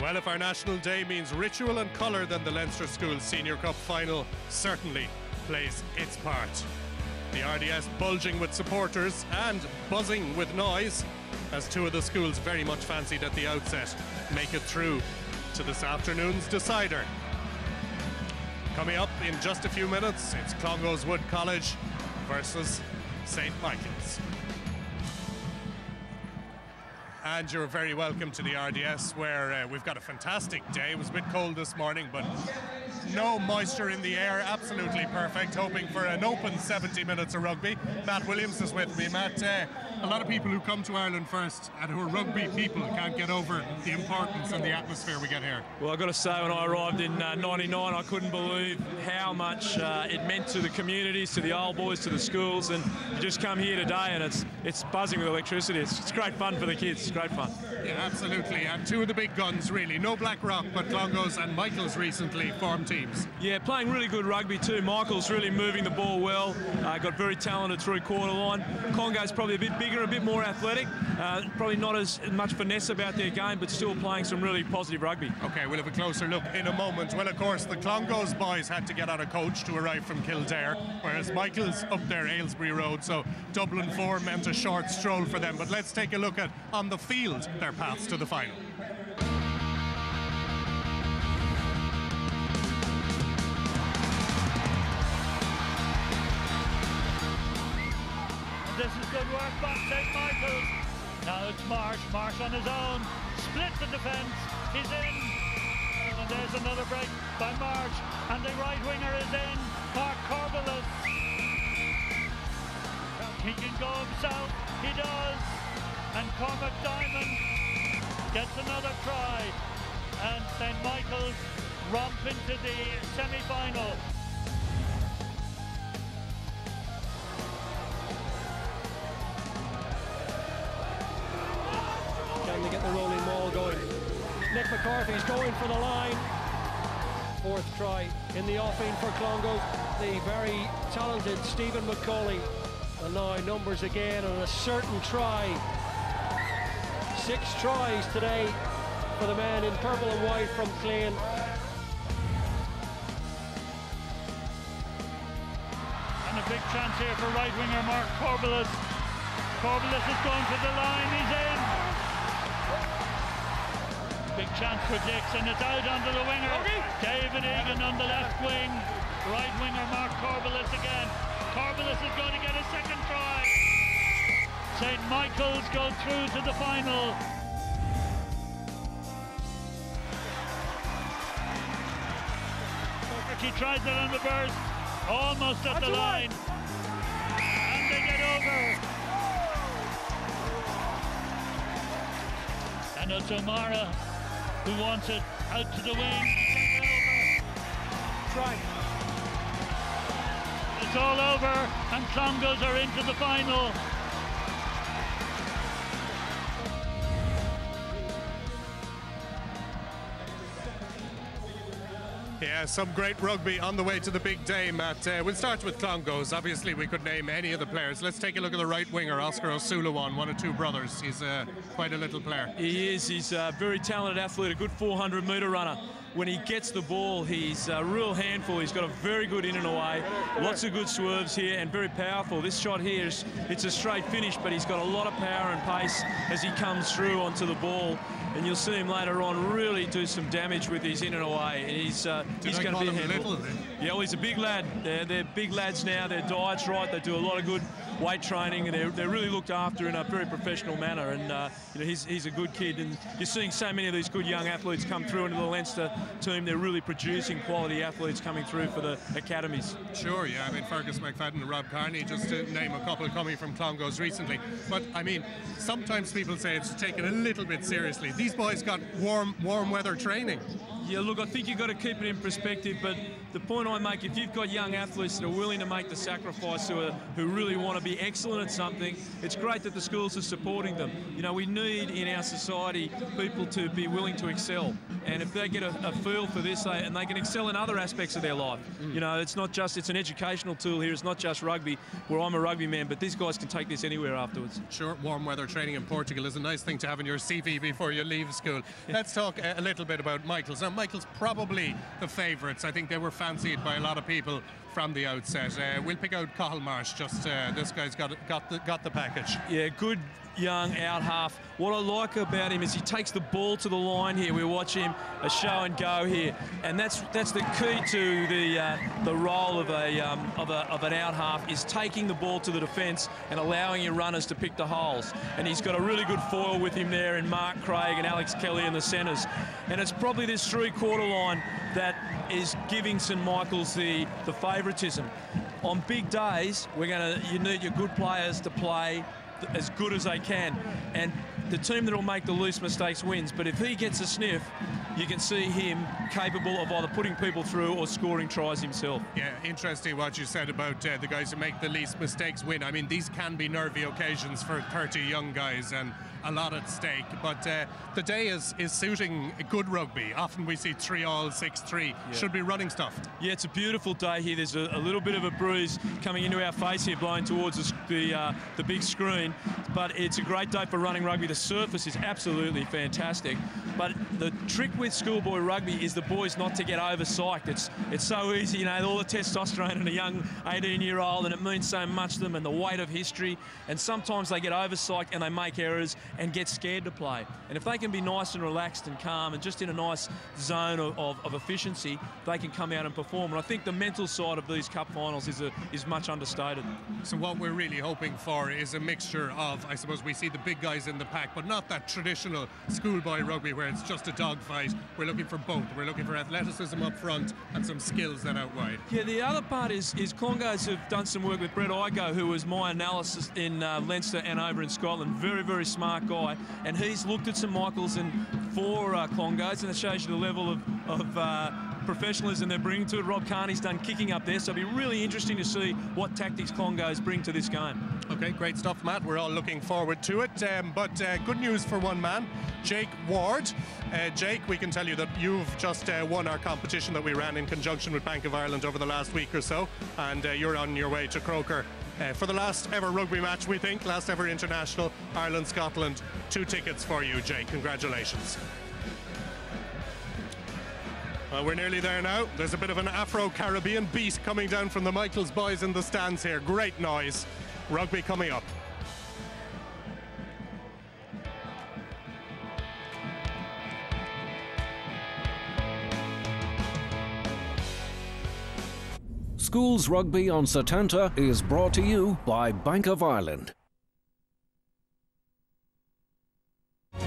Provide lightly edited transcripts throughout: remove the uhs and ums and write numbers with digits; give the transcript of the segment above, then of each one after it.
Well, if our National Day means ritual and colour, then the Leinster School Senior Cup final certainly plays its part. The RDS bulging with supporters and buzzing with noise, as two of the schools very much fancied at the outset make it through to this afternoon's decider. Coming up in just a few minutes, it's Clongowes Wood College versus St. Michael's. And you're very welcome to the RDS, where we've got a fantastic day. It was a bit cold this morning, but no moisture in the air, absolutely perfect. Hoping for an open 70 minutes of rugby. Matt Williams is with me. Matt, a lot of people who come to Ireland first and who are rugby people can't get over the importance and the atmosphere we get here. Well, I've got to say, when I arrived in '99, I couldn't believe how much it meant to the communities, to the old boys, to the schools, and you just come here today and it's buzzing with electricity. It's great fun for the kids. It's great fun. Yeah, absolutely. And two of the big guns, really. No Blackrock, but Clongowes and Michael's recently formed teams. Yeah, playing really good rugby too. Michael's really moving the ball well. Got very talented through quarter line. Clongowes probably a bit bigger, a bit more athletic. Probably not as much finesse about their game, but still playing some really positive rugby. Okay, we'll have a closer look in a moment. Well, of course, the Clongowes boys had to get on a coach to arrive from Kildare, whereas Michael's up there Aylesbury Road, so Dublin 4 meant a short stroll for them. But let's take a look at, on the field, their paths to the final. This is good work by St. Michael's. Now it's Marsh on his own, splits the defence, he's in, and there's another break by Marsh, and the right winger is in, Mark Corbelis. He can go himself, he does, and Cormac Diamond gets another try, and St. Michael's romp into the semi-final. Can they get the rolling ball going? Nick McCarthy's going for the line. Fourth try in the offing for Clongowes. The very talented Stephen McCauley. And now numbers again and a certain try. 6 tries today for the man in purple and white from Clane. And a big chance here for right winger Mark Corbelis. Corbelis is going to the line, he's in. Big chance for Dixon, it's out onto the winger. David Egan on the left wing. Right winger Mark Corbelis again. Corbelis is going to get a second try. St. Michael's go through to the final. He tries it on the burst, almost at the line. And they get over. And it's O'Mara who wants it out to the wing. Try. It's all over, and Clongowes are into the final. Yeah, some great rugby on the way to the big day, Matt. We'll start with Clongowes. Obviously, we could name any of the players. Let's take a look at the right winger, Oscar O'Sullivan, one of two brothers. He's quite a little player. He is. He's a very talented athlete, a good 400-metre runner. When he gets the ball, he's a real handful. He's got a very good in and away. Lots of good swerves here and very powerful. This shot here, it's a straight finish, but he's got a lot of power and pace as he comes through onto the ball. And you'll see him later on really do some damage with his in and away. And he's going to be a handful. Yeah, well, he's a big lad. They're big lads now. Their diet's right. They do a lot of good weight training, and they're really looked after in a very professional manner. And you know, he's a good kid. And you're seeing so many of these good young athletes come through into the Leinster team. They're really producing quality athletes coming through for the academies. Sure, yeah. I mean, Fergus McFadden and Rob Carney, just to name a couple coming from Clongowes recently. But I mean, sometimes people say it's taken a little bit seriously. These boys got warm weather training. Yeah, look, I think you've got to keep it in perspective, but the point I make, if you've got young athletes that are willing to make the sacrifice, who really want to be excellent at something, it's great that the schools are supporting them. You know, we need in our society people to be willing to excel, and if they get a feel for this, and they can excel in other aspects of their life. You know, it's not just, it's an educational tool here, it's not just rugby, where I'm a rugby man, but these guys can take this anywhere afterwards. Sure, warm weather training in Portugal is a nice thing to have in your CV before you leave school. Let's talk a little bit about Michael's. Now, Michael's probably the favourites. I think they were fancied by a lot of people from the outset. We'll pick out Cathal Marsh. Just this guy's got the package. Yeah, good young out half. What I like about him is he takes the ball to the line here. We watch him a show and go here, and that's the key to the role of an out half, is taking the ball to the defence and allowing your runners to pick the holes. And he's got a really good foil with him there in Mark Craig and Alex Kelly in the centres. And it's probably this three-quarter line that is giving St Michael's the favouritism. On big days, you need your good players to play as good as they can, and the team that will make the least mistakes wins. But if he gets a sniff, you can see him capable of either putting people through or scoring tries himself. Yeah, interesting what you said about the guys who make the least mistakes win. I mean, these can be nervy occasions for 30 young guys and a lot at stake, but the day is suiting good rugby. Often we see 3-all, 6-3. Yeah. Should be running stuff. Yeah, it's a beautiful day here. There's a little bit of a breeze coming into our face here, blowing towards the big screen, but it's a great day for running rugby. The surface is absolutely fantastic, but the trick with schoolboy rugby is the boys not to get over-psyched. It's so easy, you know, all the testosterone in a young 18-year-old, and it means so much to them, and the weight of history, and sometimes they get over-psyched and they make errors and get scared to play. And if they can be nice and relaxed and calm and just in a nice zone of efficiency, they can come out and perform. And I think the mental side of these cup finals is much understated. So what we're really hoping for is a mixture of, I suppose, we see the big guys in the pack, but not that traditional schoolboy rugby where it's just a dogfight. We're looking for both. We're looking for athleticism up front and some skills then out wide. Yeah, the other part is Clongowes have done some work with Brett Igo, who was my analysis in Leinster and over in Scotland. Very, very smart guy, and he's looked at St Michael's and for Clongowes, and it shows you the level of professionalism they're bringing to it. Rob Carney's done kicking up there, so it'll be really interesting to see what tactics Clongowes bring to this game. Okay, great stuff, Matt. We're all looking forward to it. But good news for one man, Jake Ward. Jake, we can tell you that you've just won our competition that we ran in conjunction with Bank of Ireland over the last week or so, and you're on your way to Croker for the last ever rugby match, we think, last ever international, Ireland-Scotland. 2 tickets for you, Jake. Congratulations. Well, we're nearly there now. There's a bit of an Afro-Caribbean beat coming down from the Michael's boys in the stands here. Great noise. Rugby coming up. Schools Rugby on Setanta is brought to you by Bank of Ireland. And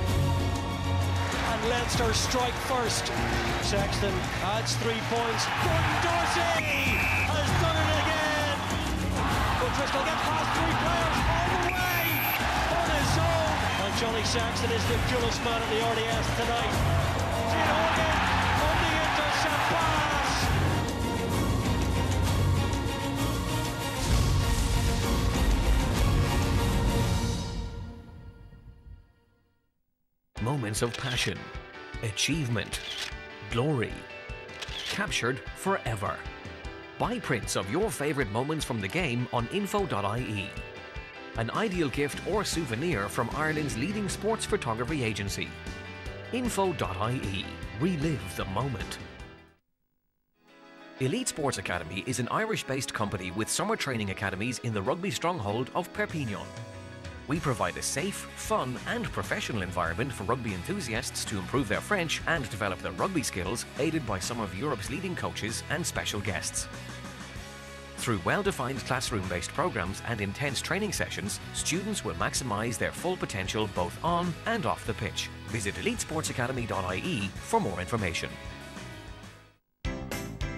Leinster strike first. Sexton adds 3 points. Gordon Dorsey has done it again. O'Driscoll gets past 3 players all the way on his own. And Johnny Sexton is the coolest man in the RDS tonight. Gene Hogan on the intercept pass. Moments of passion, achievement, glory, captured forever. Buy prints of your favourite moments from the game on info.ie. An ideal gift or souvenir from Ireland's leading sports photography agency. Info.ie. Relive the moment. Elite Sports Academy is an Irish-based company with summer training academies in the rugby stronghold of Perpignan. We provide a safe, fun and professional environment for rugby enthusiasts to improve their French and develop their rugby skills, aided by some of Europe's leading coaches and special guests. Through well-defined classroom-based programs and intense training sessions, students will maximise their full potential both on and off the pitch. Visit elitesportsacademy.ie for more information.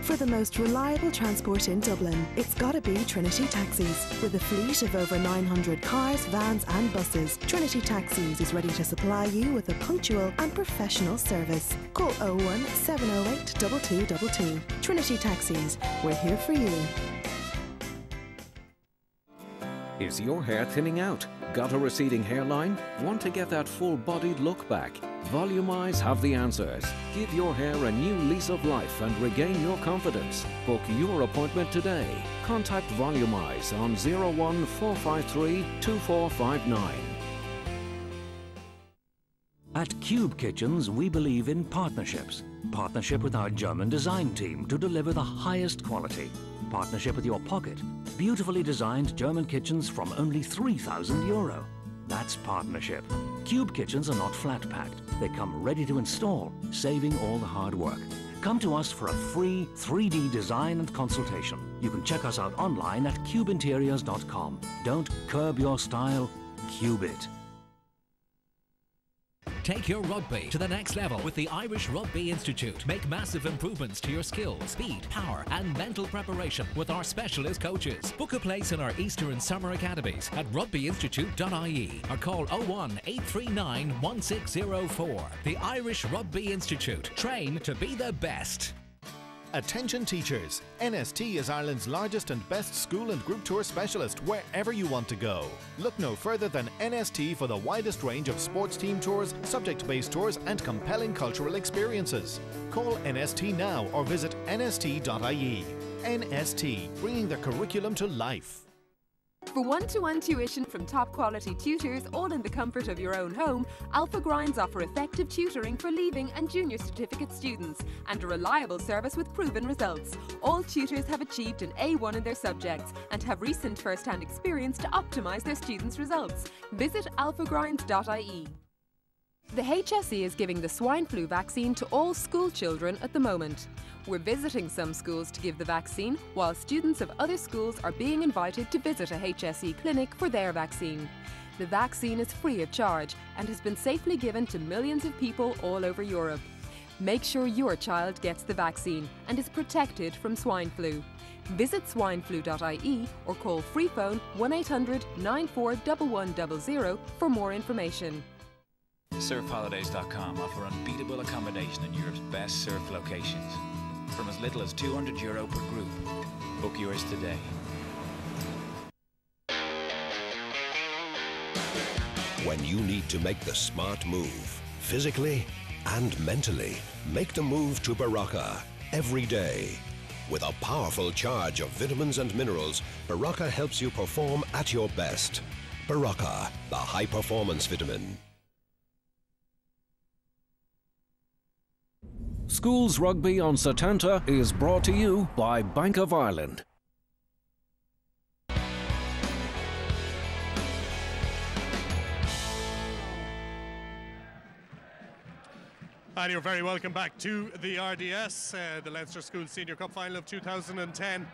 For the most reliable transport in Dublin, it's gotta be Trinity Taxis. With a fleet of over 900 cars, vans and buses, Trinity Taxis is ready to supply you with a punctual and professional service. Call 01 708 2222. Trinity Taxis, we're here for you. Is your hair thinning out? Got a receding hairline? Want to get that full-bodied look back? Volumize have the answers. Give your hair a new lease of life and regain your confidence. Book your appointment today. Contact Volumize on 01 453 2459. At Cube Kitchens, we believe in partnerships. Partnership with our German design team to deliver the highest quality. Partnership with your pocket. Beautifully designed German kitchens from only €3,000. That's partnership. Cube kitchens are not flat packed. They come ready to install, saving all the hard work. Come to us for a free 3D design and consultation. You can check us out online at cubeinteriors.com. Don't curb your style, cube it. Take your rugby to the next level with the Irish Rugby Institute. Make massive improvements to your skills, speed, power and mental preparation with our specialist coaches. Book a place in our Easter and Summer Academies at rugbyinstitute.ie or call 01 839 1604. The Irish Rugby Institute. Train to be the best. Attention teachers, NST is Ireland's largest and best school and group tour specialist wherever you want to go. Look no further than NST for the widest range of sports team tours, subject-based tours and compelling cultural experiences. Call NST now or visit nst.ie. NST, bringing the curriculum to life. For one-to-one tuition from top quality tutors, all in the comfort of your own home, Alpha Grinds offer effective tutoring for leaving and junior certificate students and a reliable service with proven results. All tutors have achieved an A1 in their subjects and have recent first-hand experience to optimise their students' results. Visit alphagrinds.ie. The HSE is giving the swine flu vaccine to all school children at the moment. We're visiting some schools to give the vaccine, while students of other schools are being invited to visit a HSE clinic for their vaccine. The vaccine is free of charge and has been safely given to millions of people all over Europe. Make sure your child gets the vaccine and is protected from swine flu. Visit swineflu.ie or call free phone 1800 941100 for more information. Surfholidays.com offer unbeatable accommodation in Europe's best surf locations. From as little as €200 per group. Book yours today. When you need to make the smart move, physically and mentally, make the move to Baraka every day. With a powerful charge of vitamins and minerals, Baraka helps you perform at your best. Baraka, the high-performance vitamin. Schools Rugby on Setanta is brought to you by Bank of Ireland. And you're very welcome back to the RDS. The Leinster School Senior Cup Final of 2010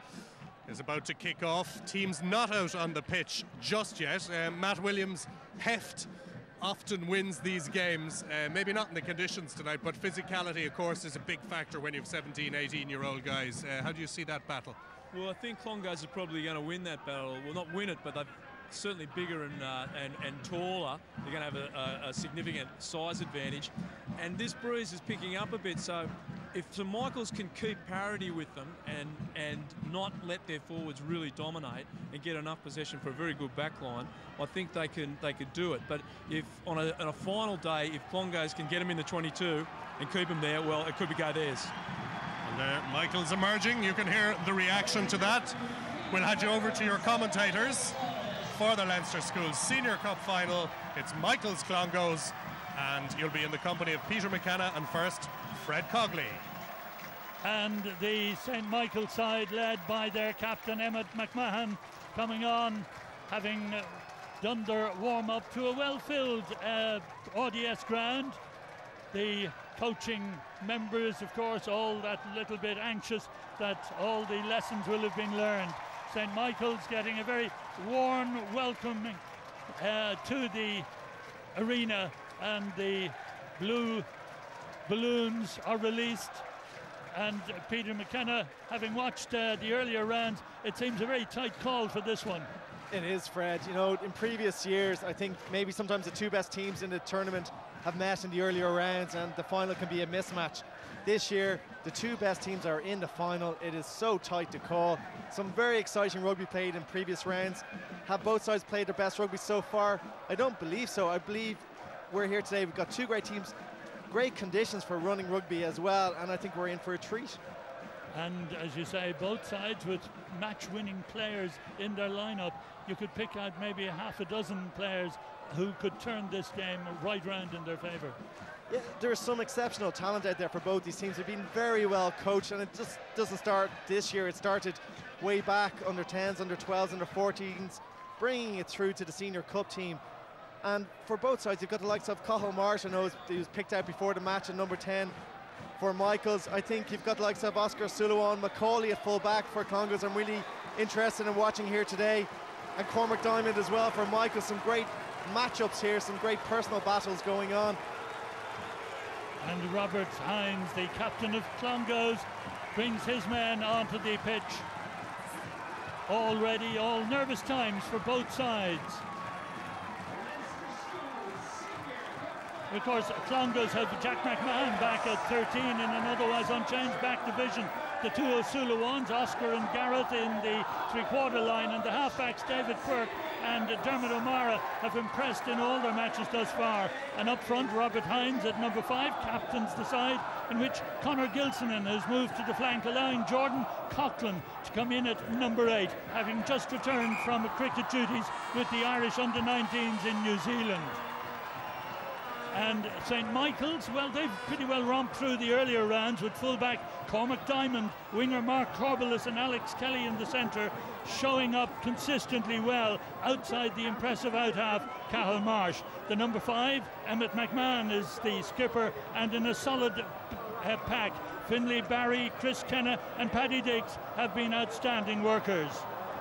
is about to kick off. Teams not out on the pitch just yet. Matt Williams' heft often wins these games, maybe not in the conditions tonight, but physicality, of course, is a big factor when you have 17, 18-year-old guys. How do you see that battle? Well, I think Clongowes are probably going to win that battle. Well, not win it, but they're certainly bigger and taller. They're going to have a significant size advantage. And this breeze is picking up a bit, so if St Michael's can keep parity with them and not let their forwards really dominate and get enough possession for a very good back line, I think they could do it. But if on a final day, if Clongowes can get them in the 22 and keep them there, well, it could go theirs. And Michael's emerging. You can hear the reaction to that. We'll hand you over to your commentators for the Leinster School Senior Cup Final. It's Michael's Clongowes, and you'll be in the company of Peter McKenna and first Fred Cogley. And the St Michael side, led by their captain Emmett McMahon, coming on, having done their warm-up to a well-filled RDS ground. The coaching members, of course, all that little bit anxious that all the lessons will have been learned. St Michael's getting a very warm welcome to the arena, and the blue balloons are released And Peter McKenna, having watched the earlier rounds, it seems a very tight call for this one. It is, Fred. You know, in previous years, I think maybe sometimes the two best teams in the tournament have met in the earlier rounds and the final can be a mismatch. This year, the two best teams are in the final. It is so tight to call. Some very exciting rugby played in previous rounds. Have both sides played their best rugby so far? I don't believe so. I believe we're here today. We've got two great teams, great conditions for running rugby as well, and I think we're in for a treat. And as you say, both sides with match-winning players in their lineup. You could pick out maybe a half a dozen players who could turn this game right round in their favour. Yeah, there's some exceptional talent out there for both these teams. They've been very well coached, and it just doesn't start this year. It started way back, under 10s, under 12s, under 14s, bringing it through to the Senior Cup team. And for both sides, you've got the likes of Cathal Marsh. I know he was picked out before the match at number 10 for Michaels. I think you've got the likes of Oscar Suluwan, Macaulay at full back for Clongowes. I'm really interested in watching here today. And Cormac Diamond as well for Michaels. Some great matchups here, some great personal battles going on. And Robert Hines, the captain of Clongowes, brings his men onto the pitch. Already all nervous times for both sides. Of course, Clongowes have Jack McMahon back at 13 in an otherwise unchanged back division. The two O'Sulawans, Oscar and Garrett, in the three-quarter line, and the halfbacks David Quirk and Dermot O'Mara have impressed in all their matches thus far. And up front, Robert Hines at number 5 captains the side, in which Conor Gilsonan has moved to the flank, allowing Jordan Coughlin to come in at number 8, having just returned from cricket duties with the Irish under-19s in New Zealand. And St. Michael's, well, they've pretty well romped through the earlier rounds with fullback Cormac Diamond, winger Mark Corbelis and Alex Kelly in the centre, showing up consistently well outside the impressive out-half Cathal Marsh. The number 5, Emmett McMahon, is the skipper, and in a solid pack, Finlay Barry, Chris Kenna and Paddy Diggs have been outstanding workers.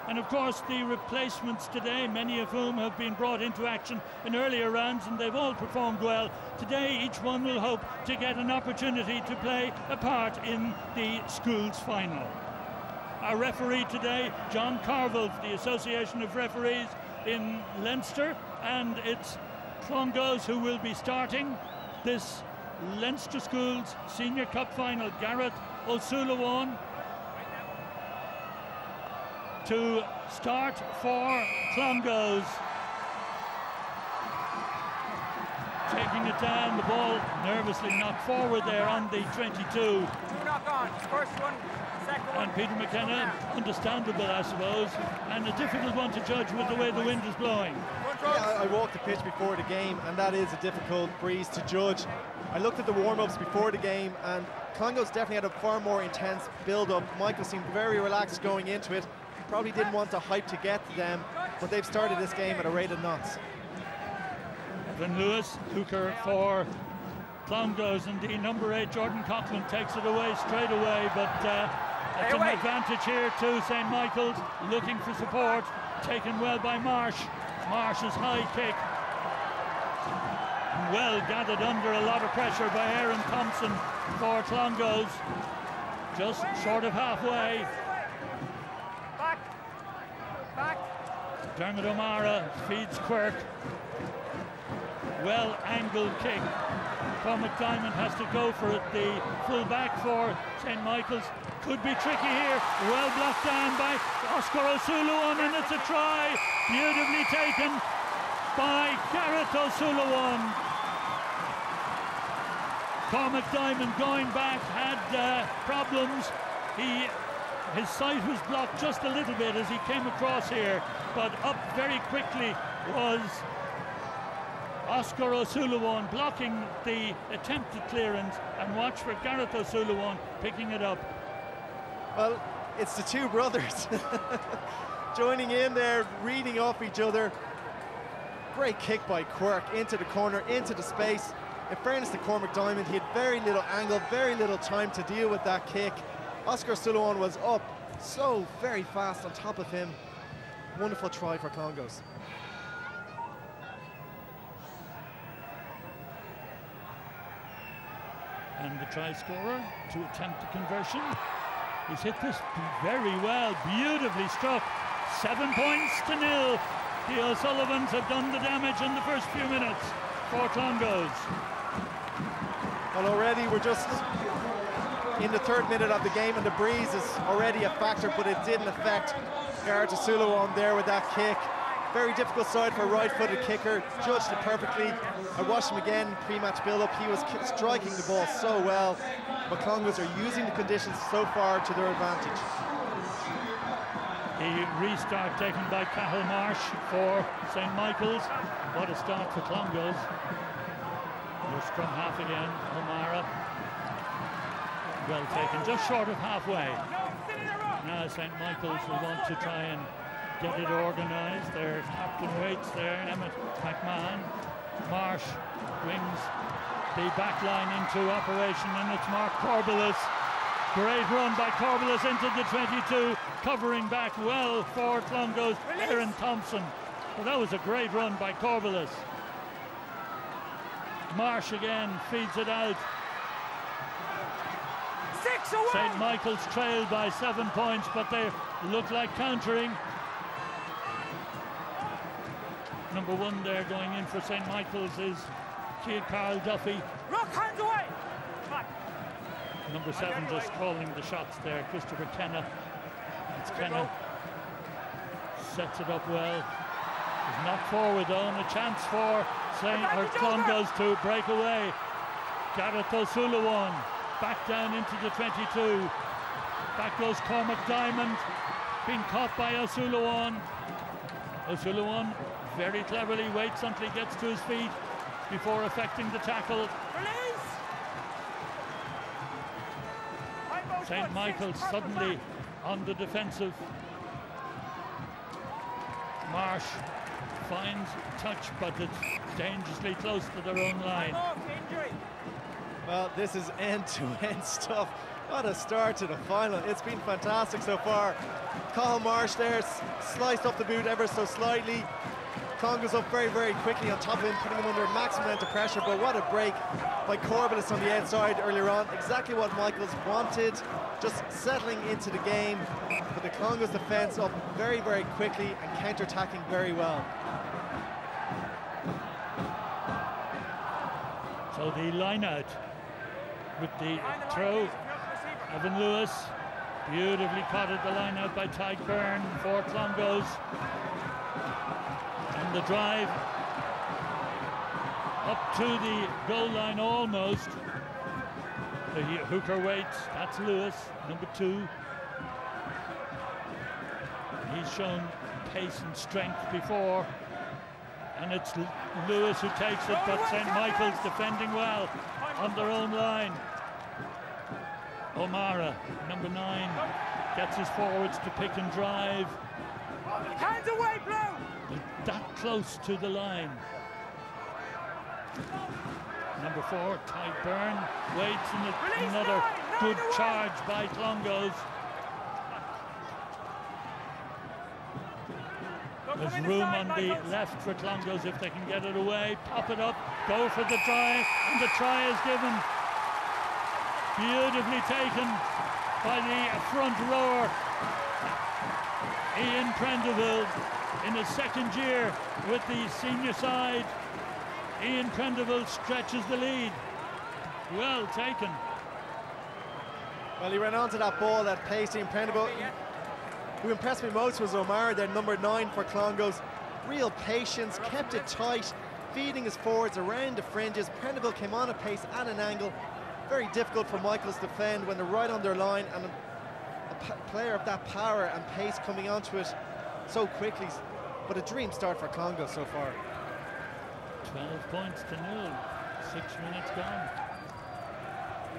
And of course the replacements today, many of whom have been brought into action in earlier rounds, and they've all performed well. Today each one will hope to get an opportunity to play a part in the school's final. Our referee today, John Carville, the Association of Referees in Leinster, and it's Clongowes who will be starting this Leinster Schools Senior Cup final. Garrett O'Sullivan to start for Clongowes. Taking it down, the ball nervously knocked forward there on the 22. 2 knock-ons, first one, second one. And Peter McKenna, understandable I suppose, and a difficult one to judge with the way the wind is blowing. Yeah, I walked the pitch before the game, and that is a difficult breeze to judge. I looked at the warm-ups before the game, and Clongowes definitely had a far more intense build-up. Michael seemed very relaxed going into it. Probably didn't want the hype to get to them, but they've started this game at a rate of knots. Evan Lewis, hooker for Clongowes, and the number 8 Jordan Coughlin takes it away straight away, but it's an advantage here to St. Michael's, looking for support, taken well by Marsh. Marsh's high kick, well gathered under a lot of pressure by Aaron Thompson for Clongowes, just short of halfway. Back. Dermot O'Mara feeds Quirk. Well angled kick. Cormac Diamond has to go for it. The full back for St. Michael's could be tricky here. Well blocked down by Oscar O'Sullivan, and it's a try. Beautifully taken by Garrett O'Sullivan. Cormac Diamond going back had problems. His sight was blocked just a little bit as he came across here, but up very quickly was Oscar O'Sullivan, blocking the attempted clearance, and watch for Gareth O'Sullivan picking it up. Well, it's the two brothers joining in there, reading off each other. Great kick by Quirk into the corner, into the space. In fairness to Cormac Diamond, he had very little angle, very little time to deal with that kick. Oscar Sullivan was up so very fast on top of him. Wonderful try for Clongowes. And the try scorer to attempt the conversion. He's hit this very well, beautifully struck. 7 points to 0. The O'Sullivans have done the damage in the first few minutes for Clongowes. Well, already we're just in the 3rd minute of the game, and the breeze is already a factor, but it didn't affect Garrett O'Sullivan there with that kick. Very difficult side for a right-footed kicker, judged it perfectly. I watched him again pre-match build-up. He was striking the ball so well, but Clongowes are using the conditions so far to their advantage. The restart taken by Cahill Marsh for St. Michael's. What a start for Clongowes. Their scrum half again, O'Mara. Well taken, just short of halfway. Now St. Michael's will want to try and get it organised. Their captain waits there, Emmett McMahon. Marsh brings the back line into operation, and it's Mark Corbelis. Great run by Corbelis into the 22, covering back well for Clongowes, Aaron Thompson. Well, that was a great run by Corbelis. Marsh again feeds it out. 6 away! St. Michael's trailed by 7 points, but they look like countering. Number 1 there going in for St. Michael's is Carl Duffy. Rock, hands away! Number 7 just calling the shots there, Christopher Kenna. It's Kenna. Sets it up well. He's knocked forward though, and a chance for Clongowes to break away. Gareth O'Sullivan back down into the 22. Back goes Cormac Diamond, being caught by O'Sullivan. O'Sullivan very cleverly waits until he gets to his feet before effecting the tackle. St. Michael's suddenly on the defensive. Marsh finds touch, but it's dangerously close to their own line. Well, this is end-to-end stuff. What a start to the final. It's been fantastic so far. Cahill Marsh there, sliced up the boot ever so slightly. Clongowes up very, very quickly on top of him, putting him under a maximum amount of pressure, but what a break by Corbelis on the outside earlier on. Exactly what Michaels wanted, just settling into the game. But the Clongowes defence up very, very quickly and counter-attacking very well. So the line out with the throw. Evan Lewis beautifully caught at the line out by Tyke Byrne for Clongowes. And the drive up to the goal line almost. The hooker waits, that's Lewis, number 2. He's shown pace and strength before. And it's Lewis who takes it, but St. Michael's defending well on their own line. O'Mara, number 9, gets his forwards to pick and drive. Hands away, Blue! That close to the line. Number 4, Tyke Byrne, waits, and another good charge by Clongowes. There's room on the left for Clongowes if they can get it away, pop it up, go for the try, and the try is given. Beautifully taken by the front rower, Ian Prendeville, in his second year with the senior side. Ian Prendeville stretches the lead. Well taken. Well, he ran onto that ball, that pace. Ian Prendeville. Who impressed me most was O'Mara, their number 9 for Clongowes. Real patience, kept it tight, feeding his forwards around the fringes. Prendeville came on a pace at an angle. Very difficult for Michaels to defend when they're right on their line, and a player of that power and pace coming onto it so quickly. But a dream start for Clongowes so far. 12 points to 0, 6 minutes gone.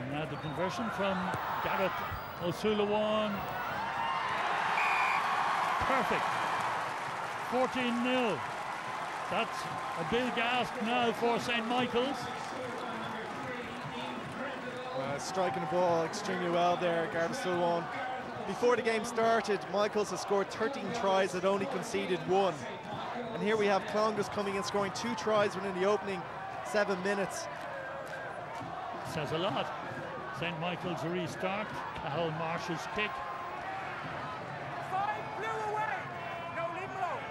And now the conversion from Gareth O'Sullivan. Perfect. 14-0. That's a big ask now for St. Michael's. Striking the ball extremely well there, Gareth O'Sullivan. Before the game started, Michael's has scored 13 tries, had only conceded 1. And here we have Clongowes coming in, scoring 2 tries within the opening 7 minutes. Says a lot. St. Michael's a restart. Cahill Marsh's kick. 5 blue away. No, leave him alone.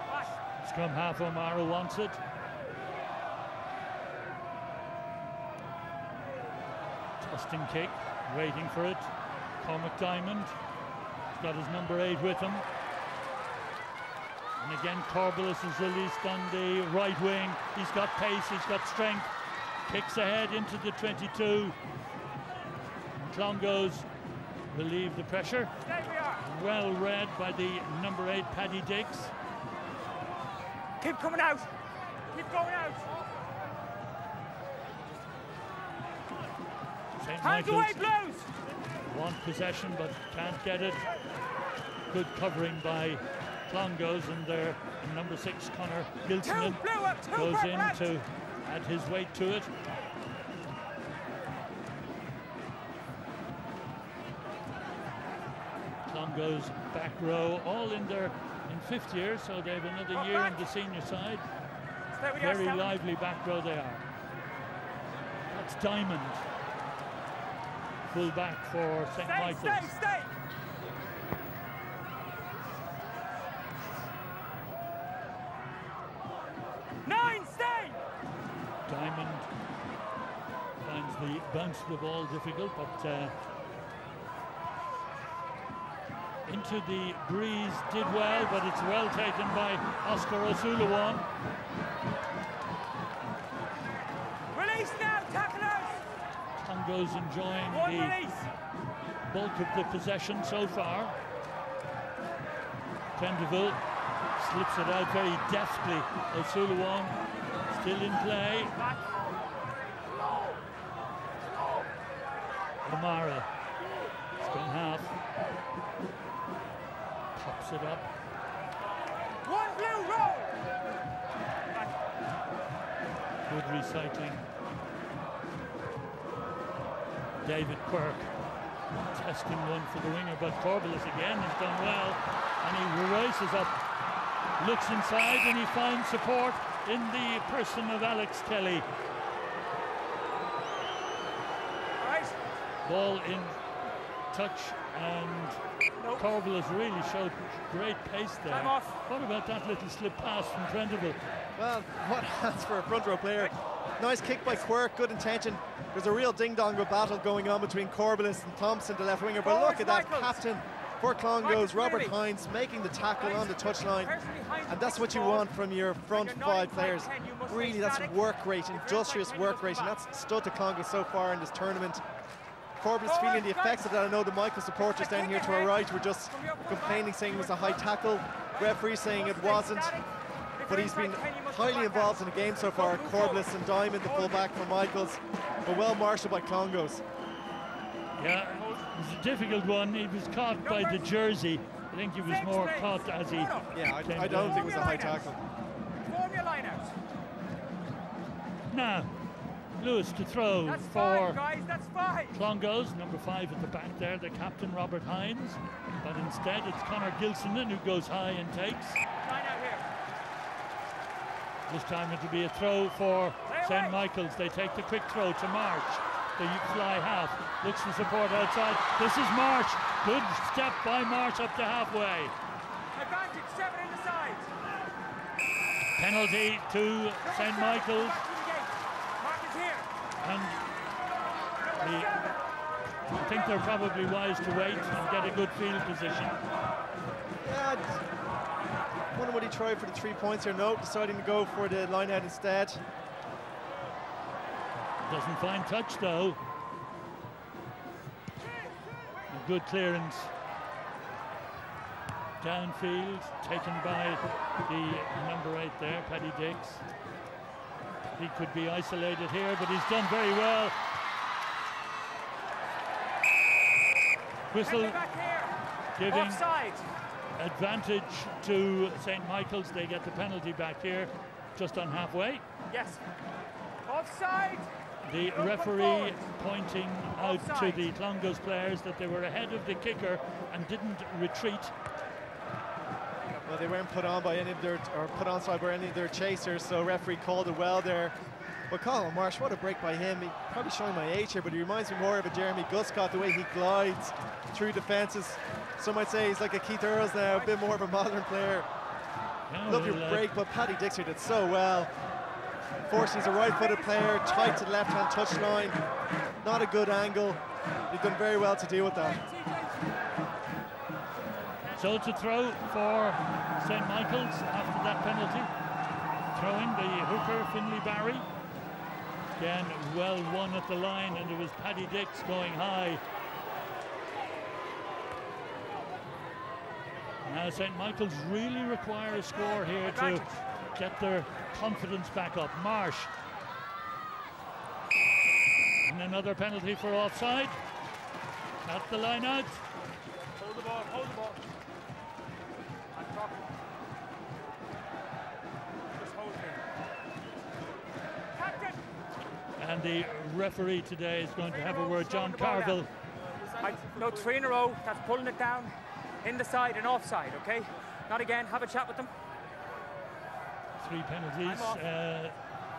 Pass. Scrum half O'Mara wants it. Tustin kick, waiting for it. Cormac Diamond. He's got his number 8 with him. And again, Corbelis is released on the right wing. He's got pace, he's got strength. Kicks ahead into the 22. Clongowes relieve the pressure. Well read by the number 8, Paddy Dix. Keep coming out. Keep going out. St. Hands Michael's away, Blues. want possession but can't get it. Good covering by Clongowes, and their number 6, Conor Gilson, goes in to add his weight to it. Clongowes back row, all in 5th year, so they have another year in the senior side. Very lively back row they are. That's Diamond, full back for St. Michael's. Stay. 9, stay. Diamond finds the bounce of the ball difficult, but into the breeze did well, but it's well taken by Oscar O'Sullivan. Release now, tacklers. Clongowes enjoying the bulk of the possession so far. Kendeville slips it out very deftly. O'Sullivan still in play. O'Mara, scrum half. Pops it up. 1 blue, roll. Good recycling. David Quirk testing one for the winger, but Corbelis again has done well, and he races up, looks inside, and he finds support in the person of Alex Kelly. Ball in touch, and Corbelis really showed great pace there. What about that little slip pass from Trenteville? Well, what hands for a front row player. Nice kick by Quirk, good intention. There's a real ding-dong battle going on between Corbelis and Thompson, the left winger, but look at that captain for Clongowes, Robert Hines, making the tackle on the touchline, and that's what you want from your front 5 players. Really, that's work rate, industrious work rate, and that's stood to Clongowes so far in this tournament. Corbelis feeling the effects of that. I know the Michael supporters down here to our right were just complaining, saying it was a high tackle. Referee saying it wasn't. But he's been highly involved in the game so far. Corbelis and Diamond, the full-back for Michaels, but well marshalled by Clongowes. Yeah, it was a difficult one. He was caught by the jersey. I think he was more caught as he... Yeah, I don't think it was a high tackle. Form your line out. Now, Lewis to throw for guys, that's 5. Clongowes, number 5 at the back there, the captain Robert Hines. But instead it's Conor Gilson who goes high and takes. Line out here. This time it'll be a throw for St. Michael's. They take the quick throw to March. The fly half, looks for support outside. This is March. Good step by March up to halfway. Advantage, 7 in the sides. Penalty to St. Michael's. Mark is here. And I think they're probably wise to wait and get a good field position. Yeah, wonder what he tried for the 3 points here. No, deciding to go for the line out instead. Doesn't find touch though. A good clearance. Downfield, taken by the number 8 there, Paddy Dix. He could be isolated here, but he's done very well. Whistle giving offside. Advantage to St. Michael's. They get the penalty back here, just on halfway. Yes. Offside. The referee pointing out to the Clongowes players that they were ahead of the kicker and didn't retreat. Well, they weren't put on by any of their, or put onside by any of their chasers, so referee called it well there. Well, Colin Marsh, what a break by him. He probably showing my age here, but he reminds me more of a Jeremy Guscott, the way he glides through defences. Some might say he's like a Keith Earls now, a bit more of a modern player. Yeah, Lovely break, but Paddy Dixer did so well. Fortunately, he's a right-footed player, tight to the left-hand touchline. Not a good angle. He's done very well to deal with that. So it's a throw for St. Michael's after that penalty. Throwing the hooker, Finlay Barry. Again, well won at the line, and it was Paddy Dix going high. Now St. Michael's really require a score here to get their confidence back up. Marsh. And another penalty for offside. At the line out. Hold the ball, hold the ball. Just hold here. Captain! And the referee today is going to have a word. John Carville. No, 3 in a row. That's pulling it down. In the side and offside, okay? Not again. Have a chat with them. 3 penalties.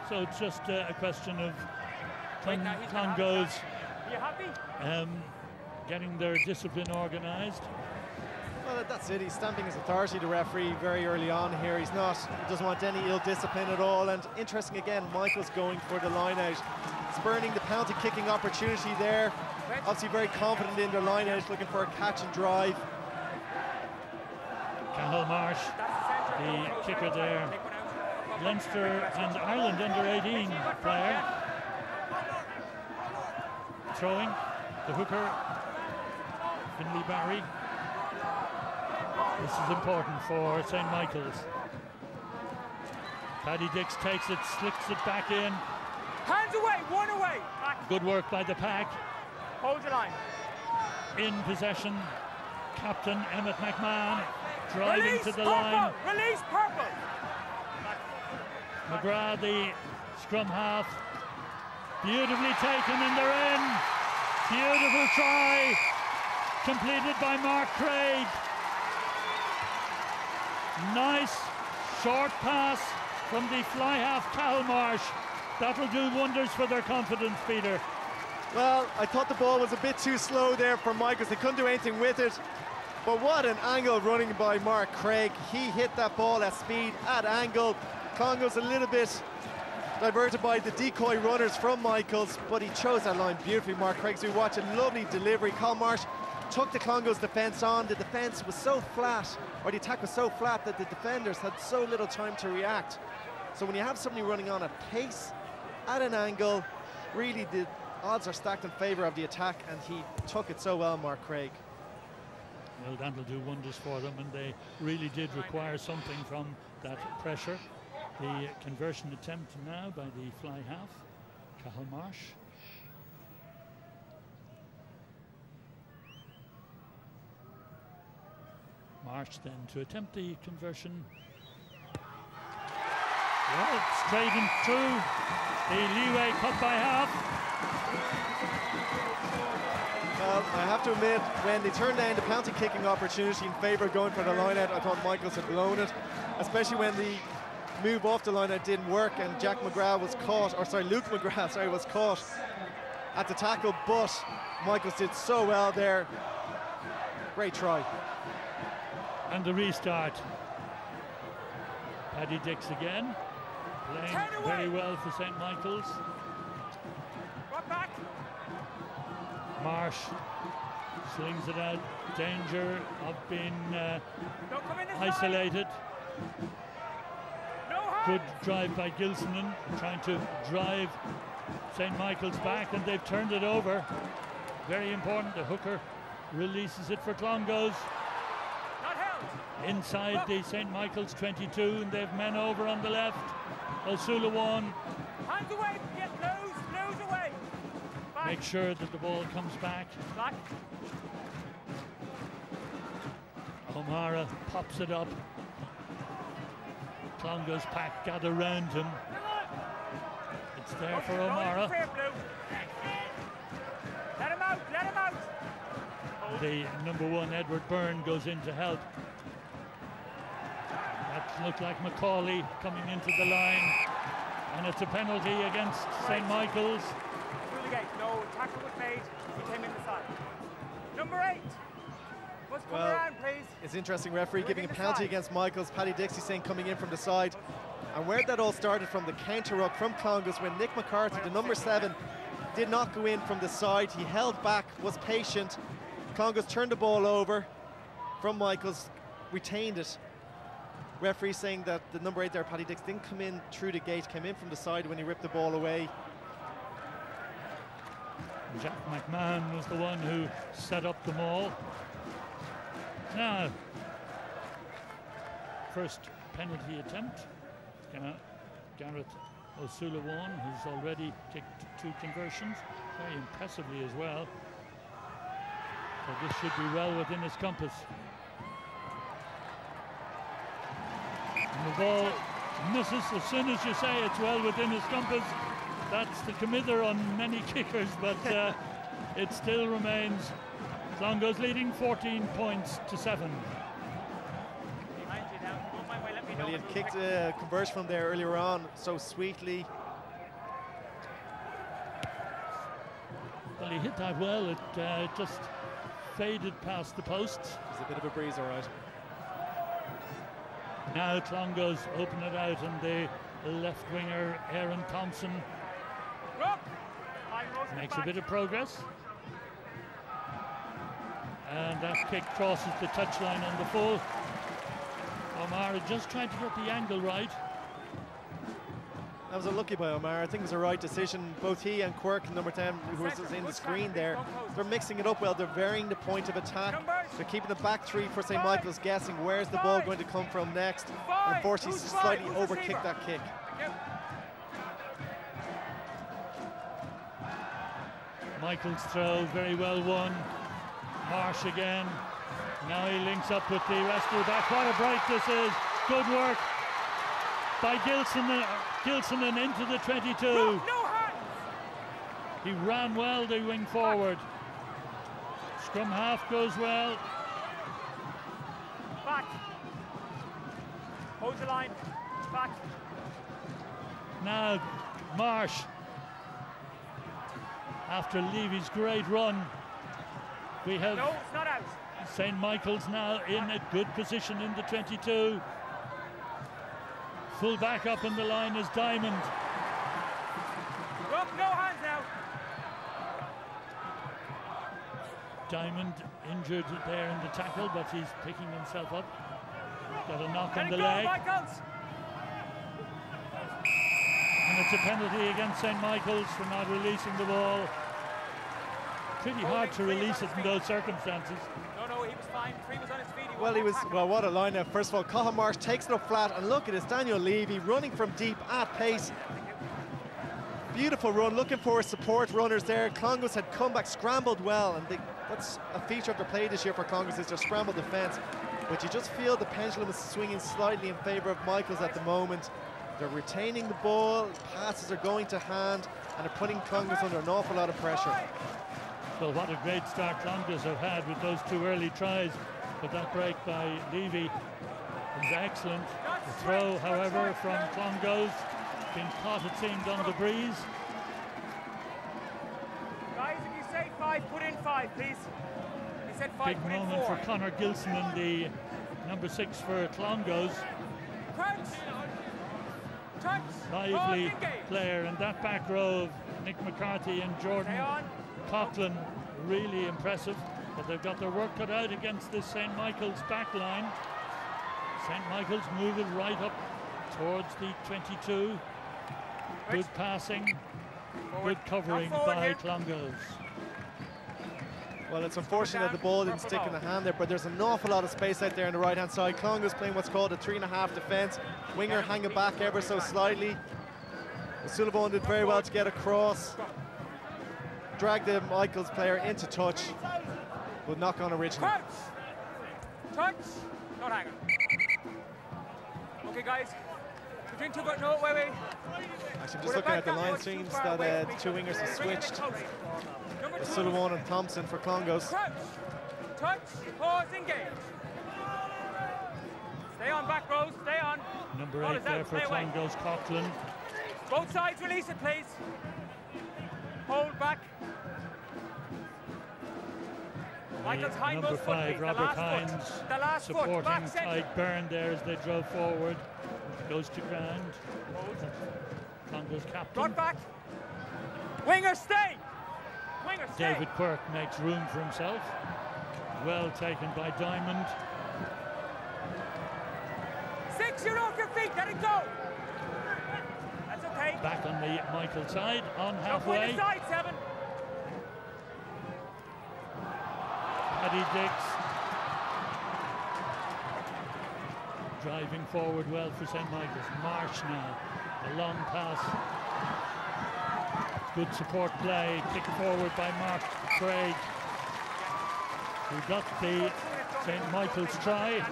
So it's just a question of Clongowes getting their discipline organised. Well, that's it. He's stamping his authority, the referee, very early on here. He doesn't want any ill discipline at all. And interesting again, Michael's going for the line out, spurning the penalty kicking opportunity there. Obviously very confident in their line out, looking for a catch and drive. Cahill Marsh, the kicker there. Leinster and Ireland under-18 player. Throwing the hooker, Finlay Barry. This is important for St. Michael's. Paddy Dix takes it, slicks it back in. Hands away, one away. Back. Good work by the pack. Hold your line. In possession, Captain Emmett McMahon driving Release to the purple. line. Release purple. McGrath, the scrum half, beautifully taken, and they're in. Beautiful try, completed by Mark Craig. Nice short pass from the fly half Cahill Marsh. That'll do wonders for their confidence, Peter. Well, I thought the ball was a bit too slow there for Michaels. They couldn't do anything with it. But what an angle running by Mark Craig. He hit that ball at speed, at angle. Clongowes a little bit diverted by the decoy runners from Michaels, but he chose that line beautifully, Mark Craig. So we watch a lovely delivery. Colin Marsh took the Clongowes defence on. The defence was so flat, or the attack was so flat, that the defenders had so little time to react. So when you have somebody running on at pace, at an angle, really the odds are stacked in favour of the attack, and he took it so well, Mark Craig. Well, that'll do wonders for them, and they really did require something from that pressure. The conversion attempt now by the fly half, Cahill Marsh. Marsh then to attempt the conversion. Well, straight and through. The leeway cut by half. Well, I have to admit, when they turned down the penalty kicking opportunity in favour of going for the line-out, I thought Michaels had blown it, especially when the move off the line-out didn't work and Luke McGrath, was caught at the tackle, but Michaels did so well there. Great try. And the restart. Paddy Dix again, playing very well for St. Michael's. Back. Marsh slings it out, danger of being isolated. Good drive by Gilsonen, trying to drive St. Michael's back, and they've turned it over. Very important, the hooker releases it for Clongowes. Inside the St. Michael's 22, and they've men over on the left. O'Sullivan. Hands away, get loose away. Back. Make sure that the ball comes back. O'Mara pops it up. Clongowes pack gather round him. It's there for O'Mara. Let him out. The number 1, Edward Byrne, goes in to help. That looked like Macaulay coming into the line. And it's a penalty against St. Michael's. Through the gate. No tackle was made. He came in the side. Number 8. Must come around, please. It's interesting, referee giving a penalty against Michaels. Paddy Dixie saying coming in from the side. And where that all started from the counter ruck from Clongowes, when Nick McCarthy, the number 7, did not go in from the side. He held back, was patient. Clongowes turned the ball over from Michaels, retained it. Referee saying that the number 8 there, Paddy Dix, didn't come in through the gate, came in from the side when he ripped the ball away. Jack McMahon was the one who set up the maul. Now, first penalty attempt. Gareth O'Sullivan, who's already kicked 2 conversions, very impressively as well. So this should be well within his compass. And the ball misses. As soon as you say it's well within his compass, that's the commither on many kickers, but it still remains Clongowes leading 14 points to 7. Well, he had kicked a conversion from there earlier on so sweetly. Well, he hit that well. It just faded past the posts. It's a bit of a breeze, all right. Now Clongowes open it out, and the left winger, Aaron Thompson, makes a bit of progress. And that kick crosses the touchline on the full. O'Mara just trying to get the angle right. That was unlucky by O'Mara. I think it was a right decision. Both he and Quirk, number 10, who was in the screen there, they're mixing it up well. They're varying the point of attack. They're keeping the back 3 for St. Michael's, guessing where's the ball going to come from next. And unfortunately, slightly overkicked that kick. Michael's throw, very well won. Marsh again. Now he links up with the rest of the back. What a break this is. Good work by Gilson and into the 22. No hands. He ran well the wing forward. Scrum half goes well. Back. Hold the line. Back. Now Marsh, after Levy's great run, we have no, it's not out. St. Michael's now in a good position in the 22. Full back up in the line is Diamond. Up, no hands now. Diamond injured there in the tackle, but he's picking himself up. Got a knock on the leg. Michaels. And it's a penalty against St. Michael's for not releasing the ball. Pretty hard to release it in those circumstances. No, he was fine. 3 was on his feet. Well, what a line now. First of all, Cathal Marsh takes it up flat, and look at this, Daniel Levy running from deep at pace. Beautiful run, looking for support runners there. Clongowes had come back, scrambled well, and that's a feature of their play this year for Clongowes, is their scramble defence. But you just feel the pendulum is swinging slightly in favour of Michaels at the moment. They're retaining the ball, passes are going to hand, and they're putting Clongowes under an awful lot of pressure. Well, what a great start Clongowes have had with those 2 early tries, but that break by Levy was excellent. The throw, however, from Clongowes, being caught, it seemed, on the breeze. Guys, if you say 5, put in 5, please. He said 5, Big put in 4. moment for Conor Gilson and the number 6 for Clongowes. Touch. Lively player, and that back row of Nick McCarthy and Jordan Coughlin, really impressive. But they've got their work cut out against this St. Michael's back line. St. Michael's moving right up towards the 22. Good passing, good covering by Clongowes. Well, it's unfortunate that the ball didn't stick in the hand there, but there's an awful lot of space out there on the right-hand side. Clongowes playing what's called a 3.5 defence. Winger hanging back ever so slightly. Sullivan did very well to get across. Dragged the Michaels player into touch, but knock on originally. Touch. Not hanging. Okay, guys. Between 2, but no, wait. Actually, I'm just looking at the line streams that the 2 wingers have switched. Sullivan and Thompson for Clongowes. Touch, pause, engage. Stay on, back rows, stay on. Number 8 there for Clongowes, Coughlin. Both sides release it, please. Hold back. Michael's Number 5, Robert Hines, supporting Tide Byrne there as they drove forward. Goes to ground. Clongowes captain. Brought back. Winger, stay! Winger, stay! David Quirk makes room for himself. Well taken by Diamond. 6, you're off your feet, let it go! That's okay. Back on the Michael side, on Go halfway. side, 7. Paddy Dix driving forward well for St. Michael's. Marsh now, a long pass. Good support play, kicked forward by Mark Craig, who got the St. Michael's try.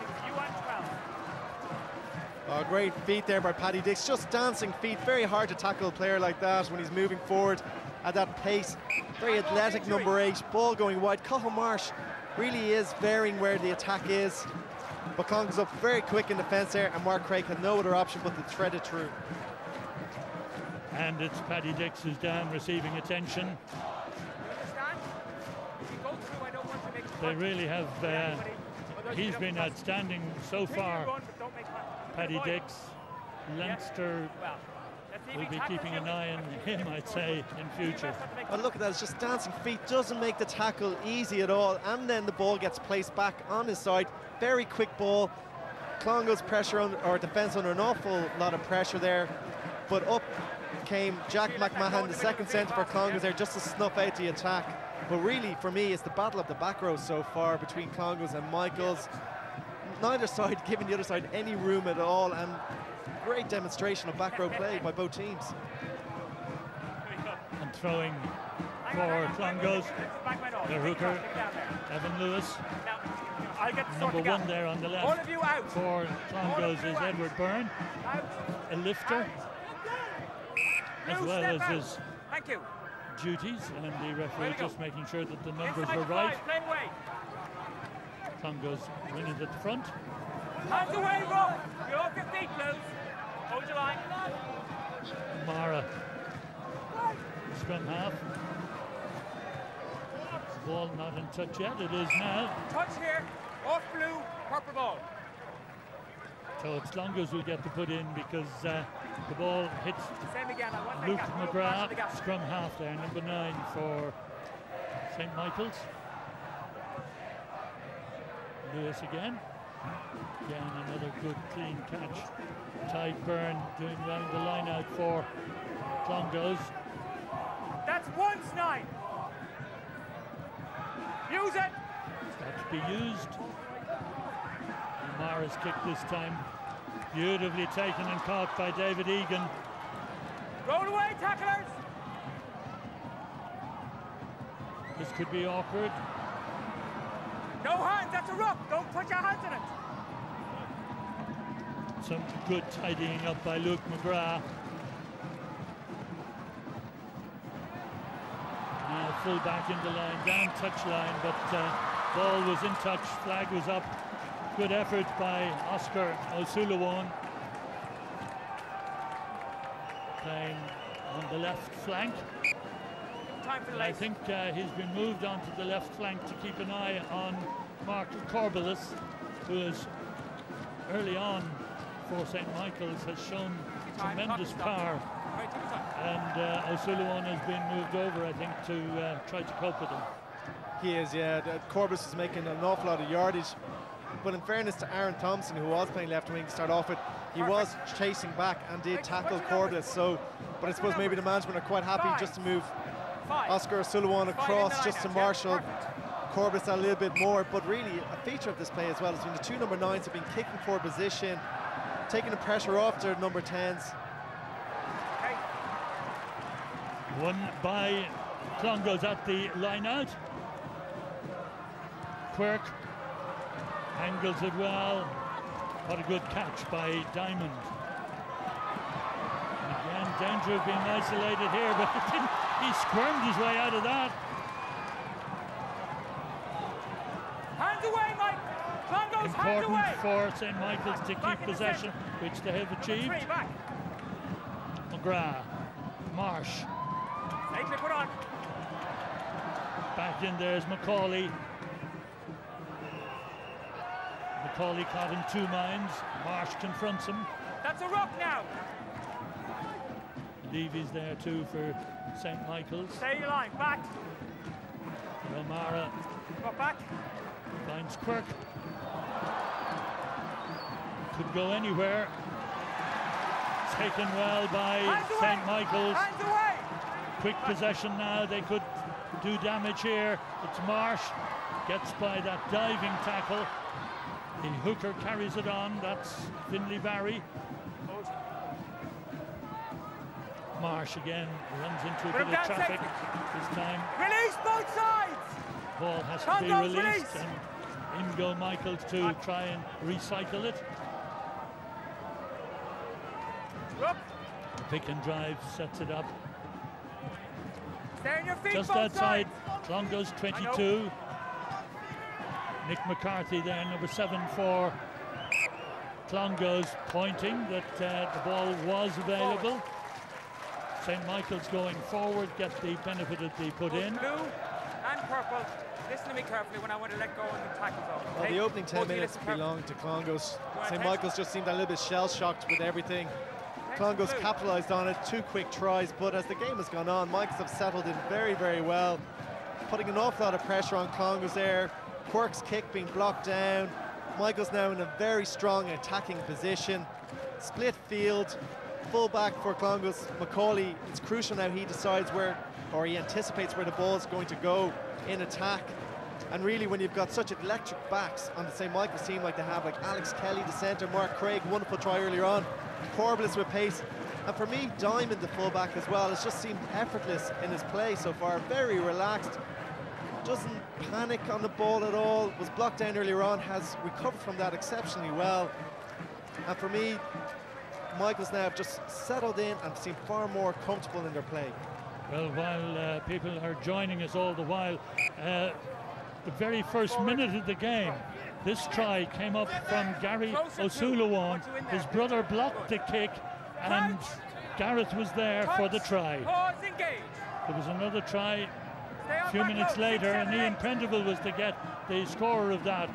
Oh, great feet there by Paddy Dix, just dancing feet. Very hard to tackle a player like that when he's moving forward at that pace. Very athletic number 8, ball going wide. Cathal Marsh really is varying where the attack is. But Clongowes up very quick in defence there, and Mark Craig had no other option but to thread it through. And it's Paddy Dix who's down, receiving attention. They really have, he's been outstanding so far. Paddy Dix, Leinster will be keeping an eye on him, I'd say, in future. But look at that, it's just dancing feet, doesn't make the tackle easy at all, and then the ball gets placed back on his side. Very quick ball. Clongowes pressure on, or defence under an awful lot of pressure there, but up came Jack McMahon, the second centre for Clongowes there, just to snuff out the attack. But really, for me, it's the battle of the back row so far between Clongowes and Michaels. Neither side giving the other side any room at all, and great demonstration of back row play by both teams. And throwing for Clongowes, the hooker, Evan Lewis. Number 1 there on the left for Clongowes is Edward Byrne, a lifter, as well as his duties, and the referee just making sure that the numbers were right. Clongowes winning at the front. Hands away, Rob! You're off your feet, Blues. Hold your line. Mara, scrum half. Ball not in touch yet, it is now. Touch here, off blue, purple ball. So it's Clongowes who get to put in because the ball hits Luke McGrath, scrum half there, number 9 for St. Michael's. Lewis again. Again, another good clean catch. Tide Byrne doing well in the line out for Clongowes. That's 1 9. Use it. It's got to be used. And Mara's kick this time. Beautifully taken and caught by David Egan. Roll away, tacklers. This could be awkward. No hands, that's a ruck. Don't put your hands in it. Some good tidying up by Luke McGrath. Now full back in the line, down touch line, but ball was in touch, flag was up. Good effort by Oscar O'Sullivan. Playing on the left flank. I think he's been moved onto the left flank to keep an eye on Mark Corbelis, who is early on for St. Michael's has shown tremendous power, and O'Sullivan has been moved over, I think, to try to cope with him. He is, yeah. Corbelis is making an awful lot of yardage, but in fairness to Aaron Thompson, who was playing left wing to start off with, he was chasing back and did tackle Corbelis. So, but I suppose maybe the management are quite happy just to move Oscar O'Sullivan across just to marshal Corbelis a little bit more. But really, a feature of this play as well has been the 2 number 9s have been kicking for position, taking the pressure off their number 10s. Won by Clongowes at the line out. Quirk angles it well. What a good catch by Diamond. Again, danger of being isolated here, but he squirmed his way out of that. Hands away, Mike! Clongowes, hands away! Important for St. Michael's to keep possession, which they have achieved. McGrath. Marsh. Hey, put on. Back in there's Macaulay. Macaulay caught in two minds. Marsh confronts him. That's a ruck now. Levy's there too for St. Michael's. Stay your line, back. O'Mara go back. Finds Quirk. Could go anywhere. Taken well by St. Michael's. Hands away. Quick possession now. They could do damage here. It's Marsh. Gets by that diving tackle. The hooker carries it on. That's Finlay Barry. Marsh again runs into a bit of traffic this time. Release both sides! Ball has to be released, and in go Michaels to try and recycle it. Pick and drive sets it up. Stay on your feet, just outside Clongowes 22. Nick McCarthy there, number 7 for Clongowes, pointing that the ball was available. St. Michael's going forward, get the benefit of the put in. Blue and purple. Listen to me carefully when I want to let go in the tackle zone. Well, okay? the opening 10 minutes belonged to Clongowes. St. Michael's just seemed a little bit shell-shocked with everything. Clongowes capitalised on it, 2 quick tries, but as the game has gone on, Michaels have settled in very, very well, putting an awful lot of pressure on Clongowes there. Quirk's kick being blocked down. Michaels now in a very strong attacking position. Split field, full back for Clongowes. Macaulay, it's crucial now he decides where, or he anticipates where the ball is going to go in attack. And really, when you've got such electric backs on the St. Michael's team like they have, like Alex Kelly, the centre, Mark Craig, wonderful try earlier on, Corbelis with pace. And for me, Diamond, the fullback as well, has just seemed effortless in his play so far, very relaxed. Doesn't panic on the ball at all, was blocked down earlier on, has recovered from that exceptionally well. And for me, Michaels now have just settled in and seem far more comfortable in their play. Well, while people are joining us all the while, the very first minute of the game, this try came up from Gary O'Sullivan. His brother blocked the kick, and Gareth was there for the try. There was another try a few minutes later, and Ian Prendeville was to get the scorer of that.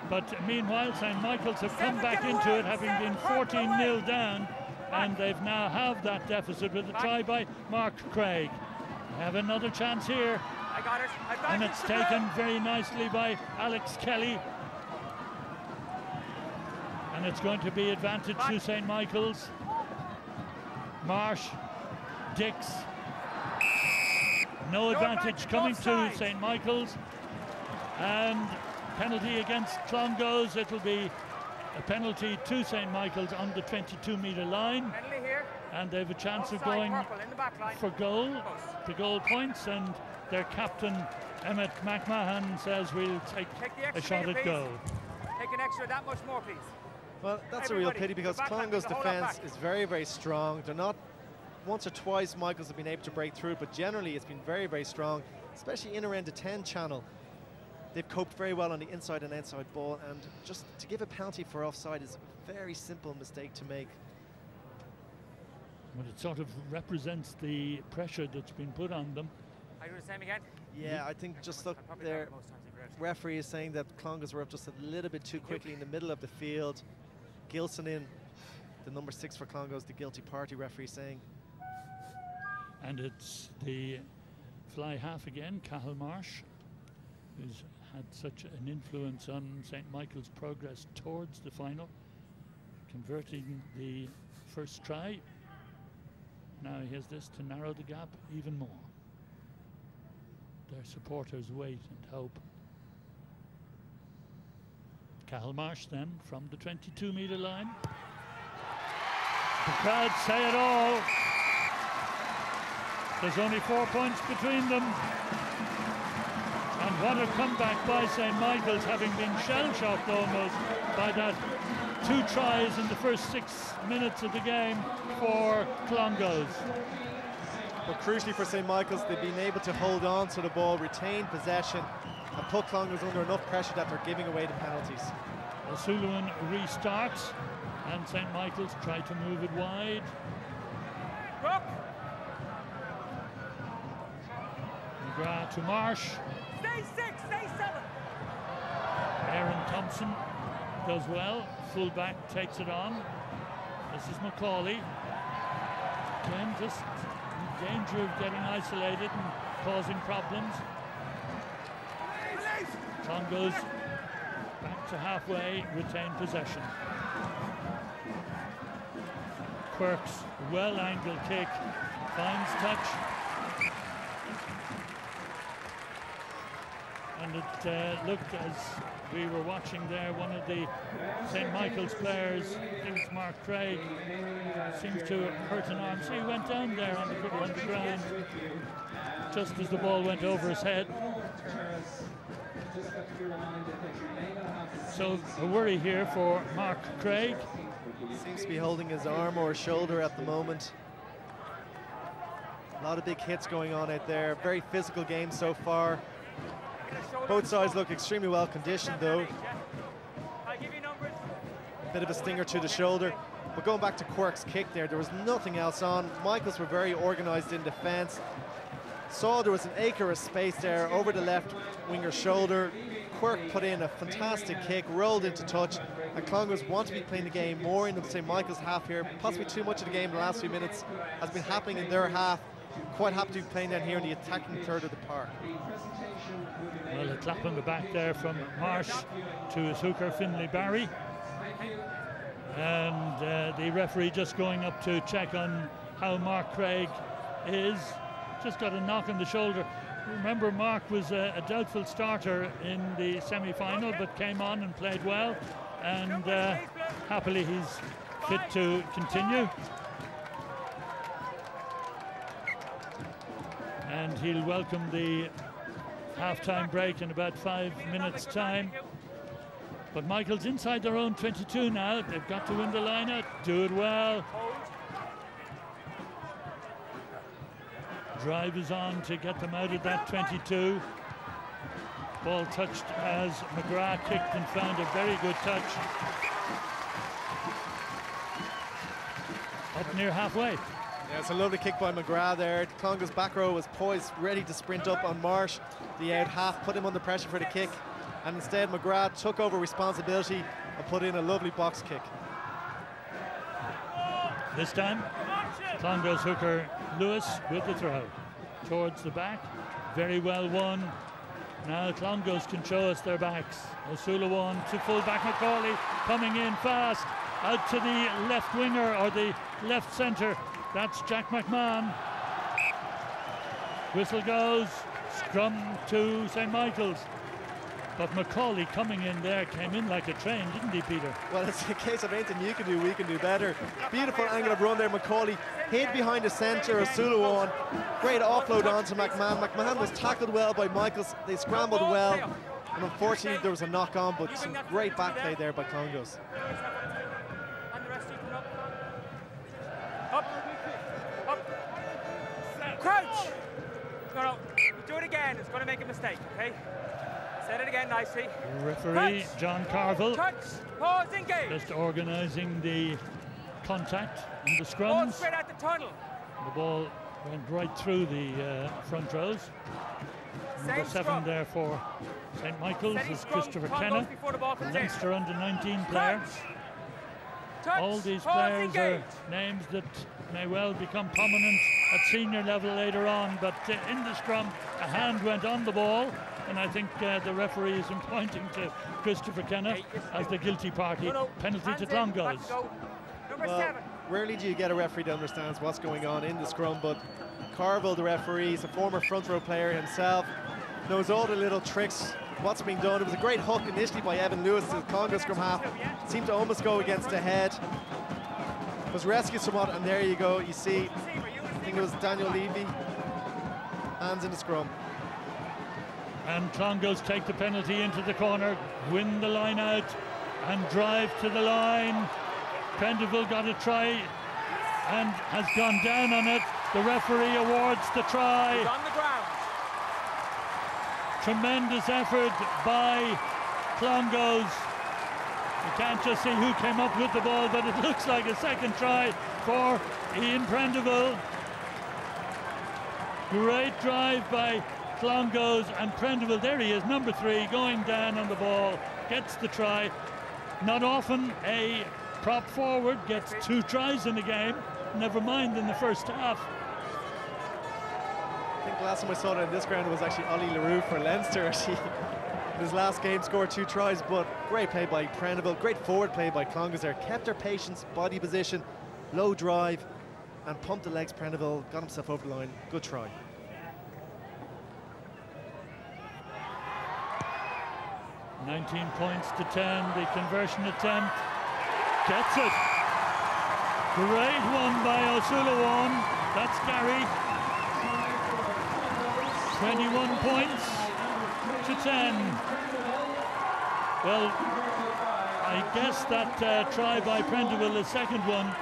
But meanwhile, St. Michael's have come back into it, having been 14-0 down, and they've now halved that deficit with a try by Mark Craig. They have another chance here, and it's taken very nicely by Alex Kelly. And it's going to be advantage to St. Michael's. Marsh, Dix. No advantage coming to St. Michael's. And penalty against Clongowes. It'll be a penalty to St. Michael's on the 22-metre line. And they have a chance of going for goal, the goal points, and their captain, Emmett McMahon, says we'll take a shot at goal. Take an extra, that much more, please. Well, that's a real pity because Clongowes' defence is very, very strong. They're not, once or twice Michaels have been able to break through, but generally it's been very, very strong, especially in around the 10 channel. They've coped very well on the inside and outside ball, and just to give a penalty for offside is a very simple mistake to make. Well, it sort of represents the pressure that's been put on them. I do the same again? Yeah, I think just look there. Referee is saying that Clongowes were up just a little bit too quickly in the middle of the field. Gilson in, the number 6 for Clongowes, the guilty party, referee saying. And it's the fly half again, Cahill Marsh, who's had such an influence on St. Michael's progress towards the final, converting the first try. Now he has this to narrow the gap even more. Their supporters wait and hope. Cahill Marsh then from the 22-metre line. The crowd say it all. There's only 4 points between them. And what a comeback by St. Michael's, having been shell-shocked almost by that 2 tries in the first 6 minutes of the game for Clongowes. But crucially for St. Michael's, they've been able to hold on to the ball, retain possession, and put Clongowes under enough pressure that they're giving away the penalties. O'Sullivan restarts, and St. Michael's try to move it wide. McGrath to Marsh. Stay 6, stay 7. Aaron Thompson does well. Fullback takes it on. This is Macaulay. Again, just in danger of getting isolated and causing problems. Clongowes back to halfway, retain possession. Quirk's well-angled kick finds touch. And it looked, as we were watching there, one of the St. Michael's players, I think it's Mark Craig, seems to have hurt an arm. So he went down there on the ground just as the ball went over his head. So a worry here for Mark Craig. Seems to be holding his arm or shoulder at the moment. A lot of big hits going on out there. Very physical game so far. Both sides look extremely well conditioned though. Bit of a stinger to the shoulder. But going back to Quirk's kick there was nothing else on. Michaels were very organised in defence. Saw there was an acre of space there over the left winger's shoulder. Quirk put in a fantastic kick, rolled into touch, and Clongowes want to be playing the game more in the St. Michael's half here. Possibly too much of the game in the last few minutes has been happening in their half. Quite happy to be playing down here in the attacking third of the park. Well, a clap on the back there from Marsh to his hooker Finlay Barry. And the referee just going up to check on how Mark Craig is. Just got a knock on the shoulder. Remember, Mark was a doubtful starter in the semi-final, but came on and played well. And happily he's fit to continue. And he'll welcome the half-time break in about 5 minutes' time. But Michael's inside their own 22 now. They've got to win the line-out, do it well. Drive is on to get them out of that 22. Ball touched as McGrath kicked and found a very good touch. Up near halfway. Yeah, it's a lovely kick by McGrath there. Clongowes' back row was poised, ready to sprint up on Marsh. The out half put him under pressure for the kick. And instead McGrath took over responsibility and put in a lovely box kick. This time, Clongowes hooker Lewis with the throw towards the back. Very well won. Now Clongowes can show us their backs. O'Sullivan to full back Macaulay, coming in fast. Out to the left winger or the left centre. That's Jack McMahon. Whistle goes. Scrum to St. Michael's. But Macaulay coming in there came in like a train, didn't he, Peter? Well, it's a case of anything you can do, we can do better. Beautiful angle of run there, Macaulay. Hid behind the centre of Suluwan. Great offload onto McMahon. McMahon was tackled well by Michaels. They scrambled well. And unfortunately, there was a knock on, but some great back play there by Clongowes. Crouch! No, do it again. It's going to make a mistake, okay? Set it again nicely. Referee Touch. John Carville. Touch. Pause, engage. Just organising the contact and the scrums. Ball straight out the tunnel. The ball went right through the front rows. Number 7 there for St. Michael's is Christopher Kenna, the Leinster under-19 player. All these players are names that may well become prominent at senior level later on, but in the scrum a hand went on the ball, and I think the referee is pointing to Christopher Kenna as the guilty party. Penalty to Clongowes. Well, rarely do you get a referee that understands what's going on in the scrum, but Carville, the referee, is a former front row player himself, knows all the little tricks, what's being done. It was a great hook initially by Evan Lewis, the Clongowes scrum half. Seemed to almost go against the head. Was rescued somewhat, and there you go. You see, I think it was Daniel Levy. Hands in the scrum. And Clongowes take the penalty into the corner, win the line out, and drive to the line. Prendeville got a try and has gone down on it. The referee awards the try. He's on the ground. Tremendous effort by Clongowes. You can't just see who came up with the ball, but it looks like a second try for Ian Prendeville. Great drive by Clongowes, and Prendeville, there he is, number 3, going down on the ball, gets the try. Not often a prop forward gets 2 tries in a game, never mind in the first half. I think the last time I saw it in this ground was actually Ollie LaRue for Leinster. In his last game scored 2 tries, but great play by Prendeville, great forward play by Clongowes there, kept their patience, body position, low drive, and pumped the legs. Prendeville got himself over the line, good try. $19 points to 10, the conversion attempt, gets it. Great one by O'Sullivan, that's Gary. 21 points to 10. Well, I guess that try by Prendeville, the second one,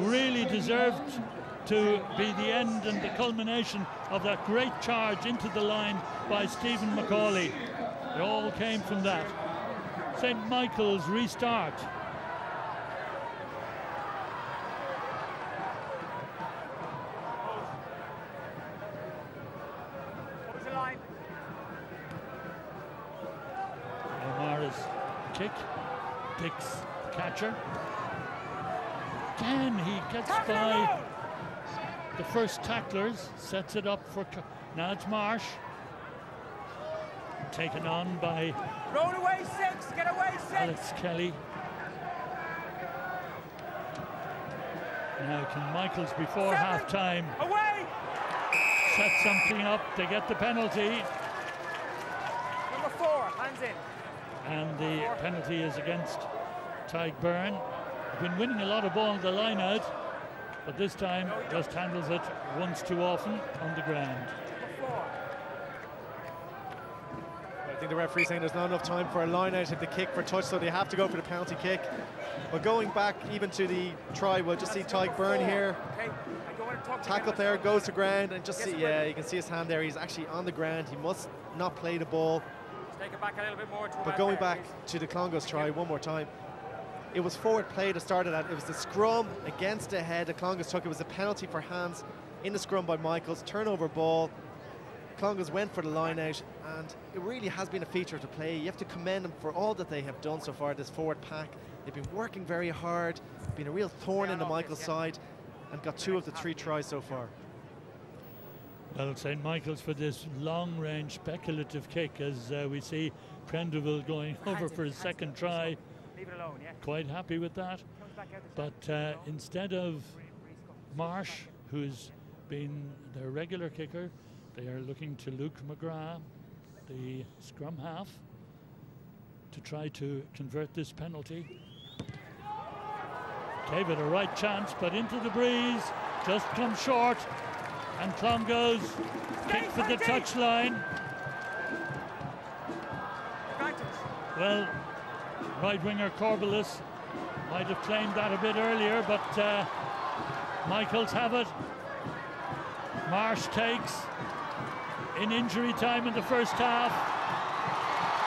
really deserved to be the end and the culmination of that great charge into the line by Stephen McCauley. It all came from that. St. Michael's restart. O'Mara's kick, picks the catcher. Again, he gets by the first tacklers, sets it up for, now it's Marsh. Taken on by roll away 6, get away 6. Alex Kelly. Now can Michaels before half-time set something up to get the penalty? Number 4, hands in. And the penalty is against Tyke Byrne. Been winning a lot of ball on the line out, but this time just handles it once too often on the ground. I think the referee saying there's not enough time for a line out at the kick for touch, so they have to go for the penalty kick. But going back even to the try, we'll just see Tyke Byrne here. Tackle player goes to ground and just see, yeah, you can see his hand there. He's actually on the ground. He must not play the ball. Take it back a little bit more. But going back to the Clongowes try one more time, it was forward play that started that. It was the scrum against the head that Clongowes took. It was a penalty for hands in the scrum by Michaels. Turnover ball. Clongowes went for the line out, and it really has been a feature of the play. You have to commend them for all that they have done so far, this forward pack. They've been working very hard, been a real thorn in the Michaels side, and got 2 of the 3 tries so far. Well, St. Michael's for this long-range speculative kick, as we see Prendeville going over for his second try. Leave it alone, yeah. Quite happy with that. But instead of Marsh, who's been their regular kicker, they are looking to Luke McGrath, the scrum half, to try to convert this penalty. Gave it a right chance, but into the breeze, just come short. And Clongowes kick for the touchline. Well, right winger Corbelis might have claimed that a bit earlier, but Michaels have it. Marsh takes in injury time in the first half.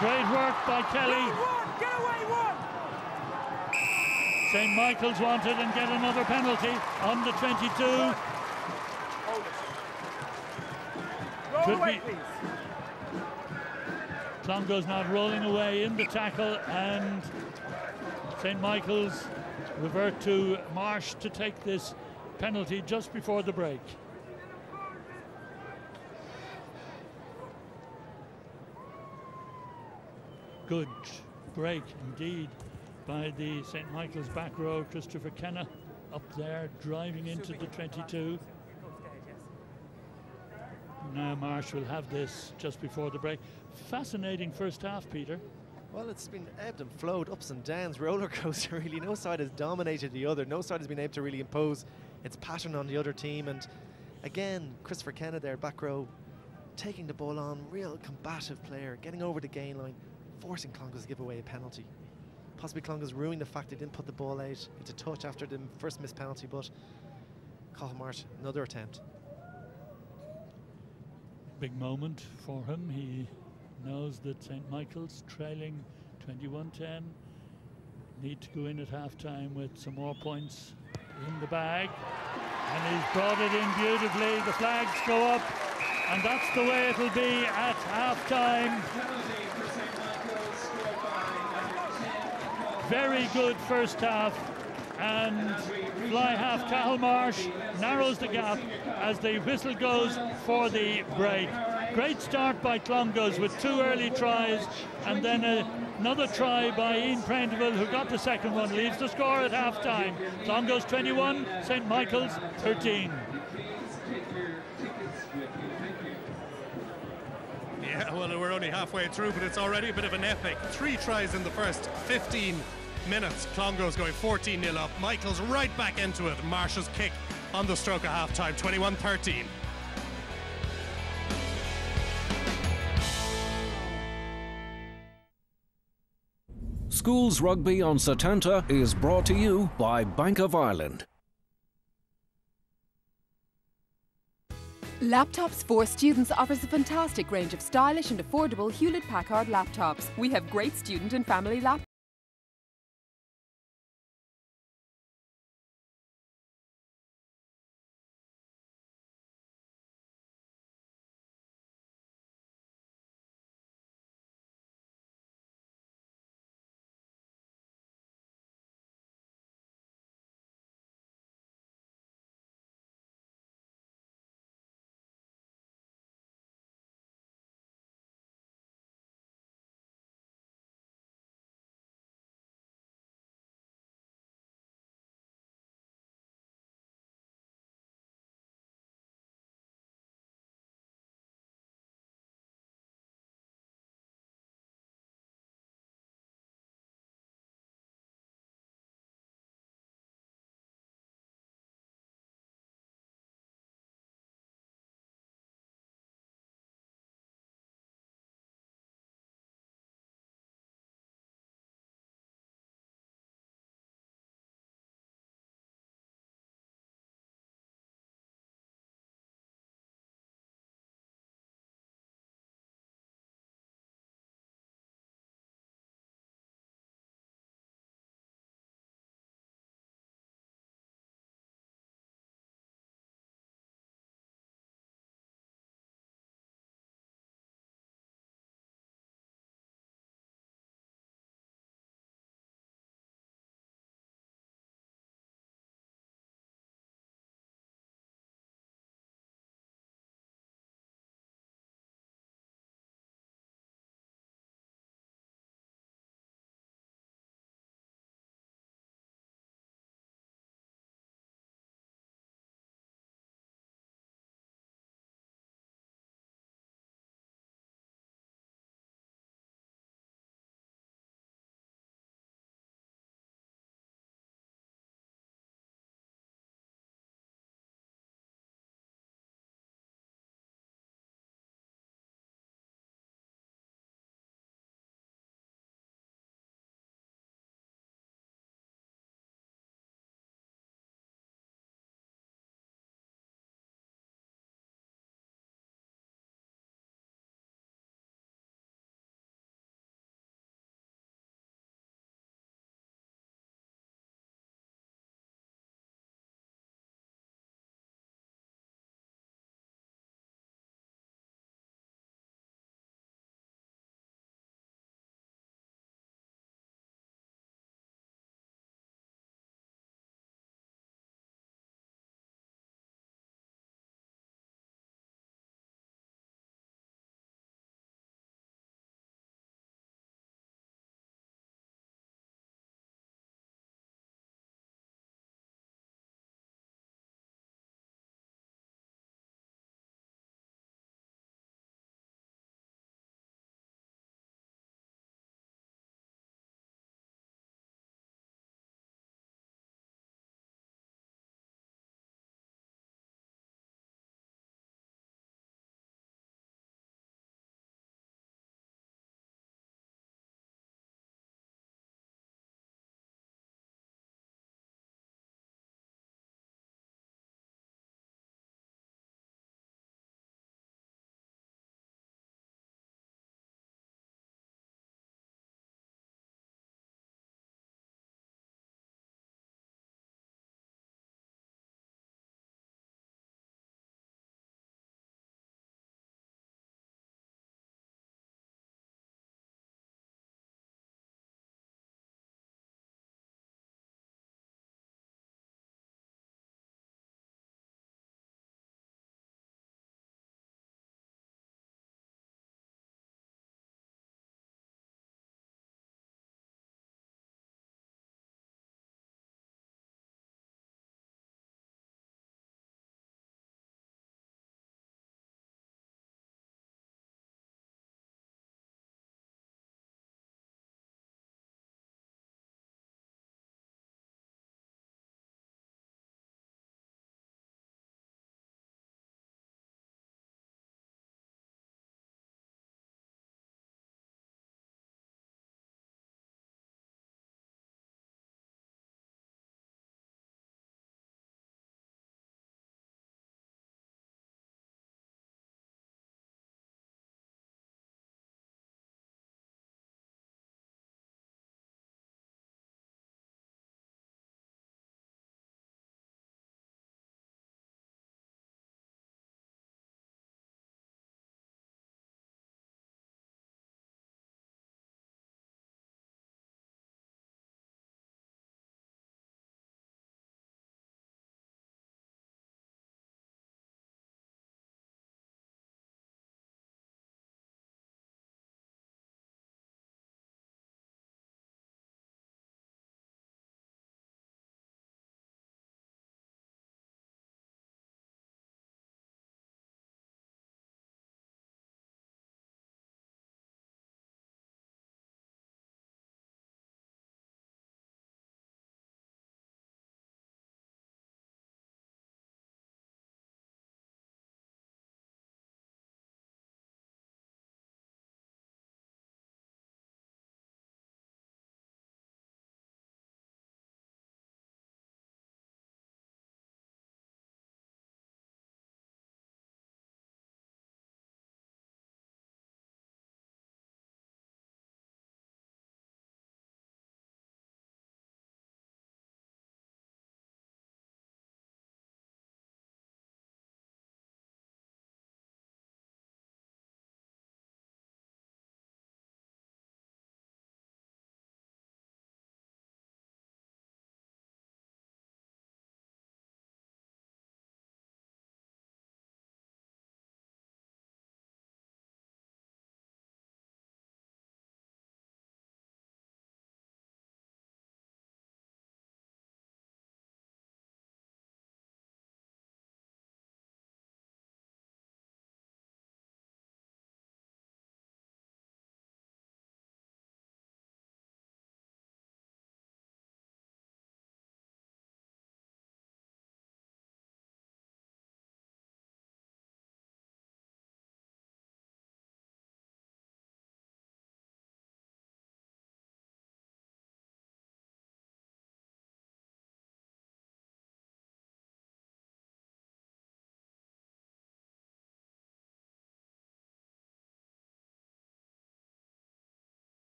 Great work by Kelly. Get away 1. St. Michael's wanted and get another penalty on the 22. Roll away, please. Clongowes not rolling away in the tackle, and St. Michael's revert to Marsh to take this penalty just before the break. Good break indeed by the St. Michael's back row. Christopher Kenna up there driving into the 22. Now Marsh will have this just before the break. Fascinating first half, Peter. Well, it's been ebbed and flowed, ups and downs, roller coaster really. No side has dominated the other. No side has been able to really impose its pattern on the other team. And again, Christopher Kenna there, back row, taking the ball on, real combative player, getting over the gain line, forcing Clongowes to give away a penalty. Possibly Clongowes ruining the fact they didn't put the ball out into touch after the first missed penalty, but Cathal Marsh, another attempt. Big moment for him. He knows that St. Michael's trailing 21-10 need to go in at half-time with some more points in the bag. And he's brought it in beautifully. The flags go up, and that's the way it'll be at half-time. Very good first half, and fly half Cahalmarsh narrows the gap as the whistle goes for the break. Great start by Clongowes with 2 early tries, and then another try by Ian Prendeville, who got the second one, leaves the score at half-time. Clongowes 21, St. Michael's 13. Yeah, well, we're only halfway through, but it's already a bit of an epic. 3 tries in the first 15 minutes. Clongowes going 14-0 up. Michael's right back into it. Marsh's kick on the stroke of half-time, 21-13. Schools Rugby on Setanta is brought to you by Bank of Ireland. Laptops for Students offers a fantastic range of stylish and affordable Hewlett-Packard laptops. We have great student and family laptops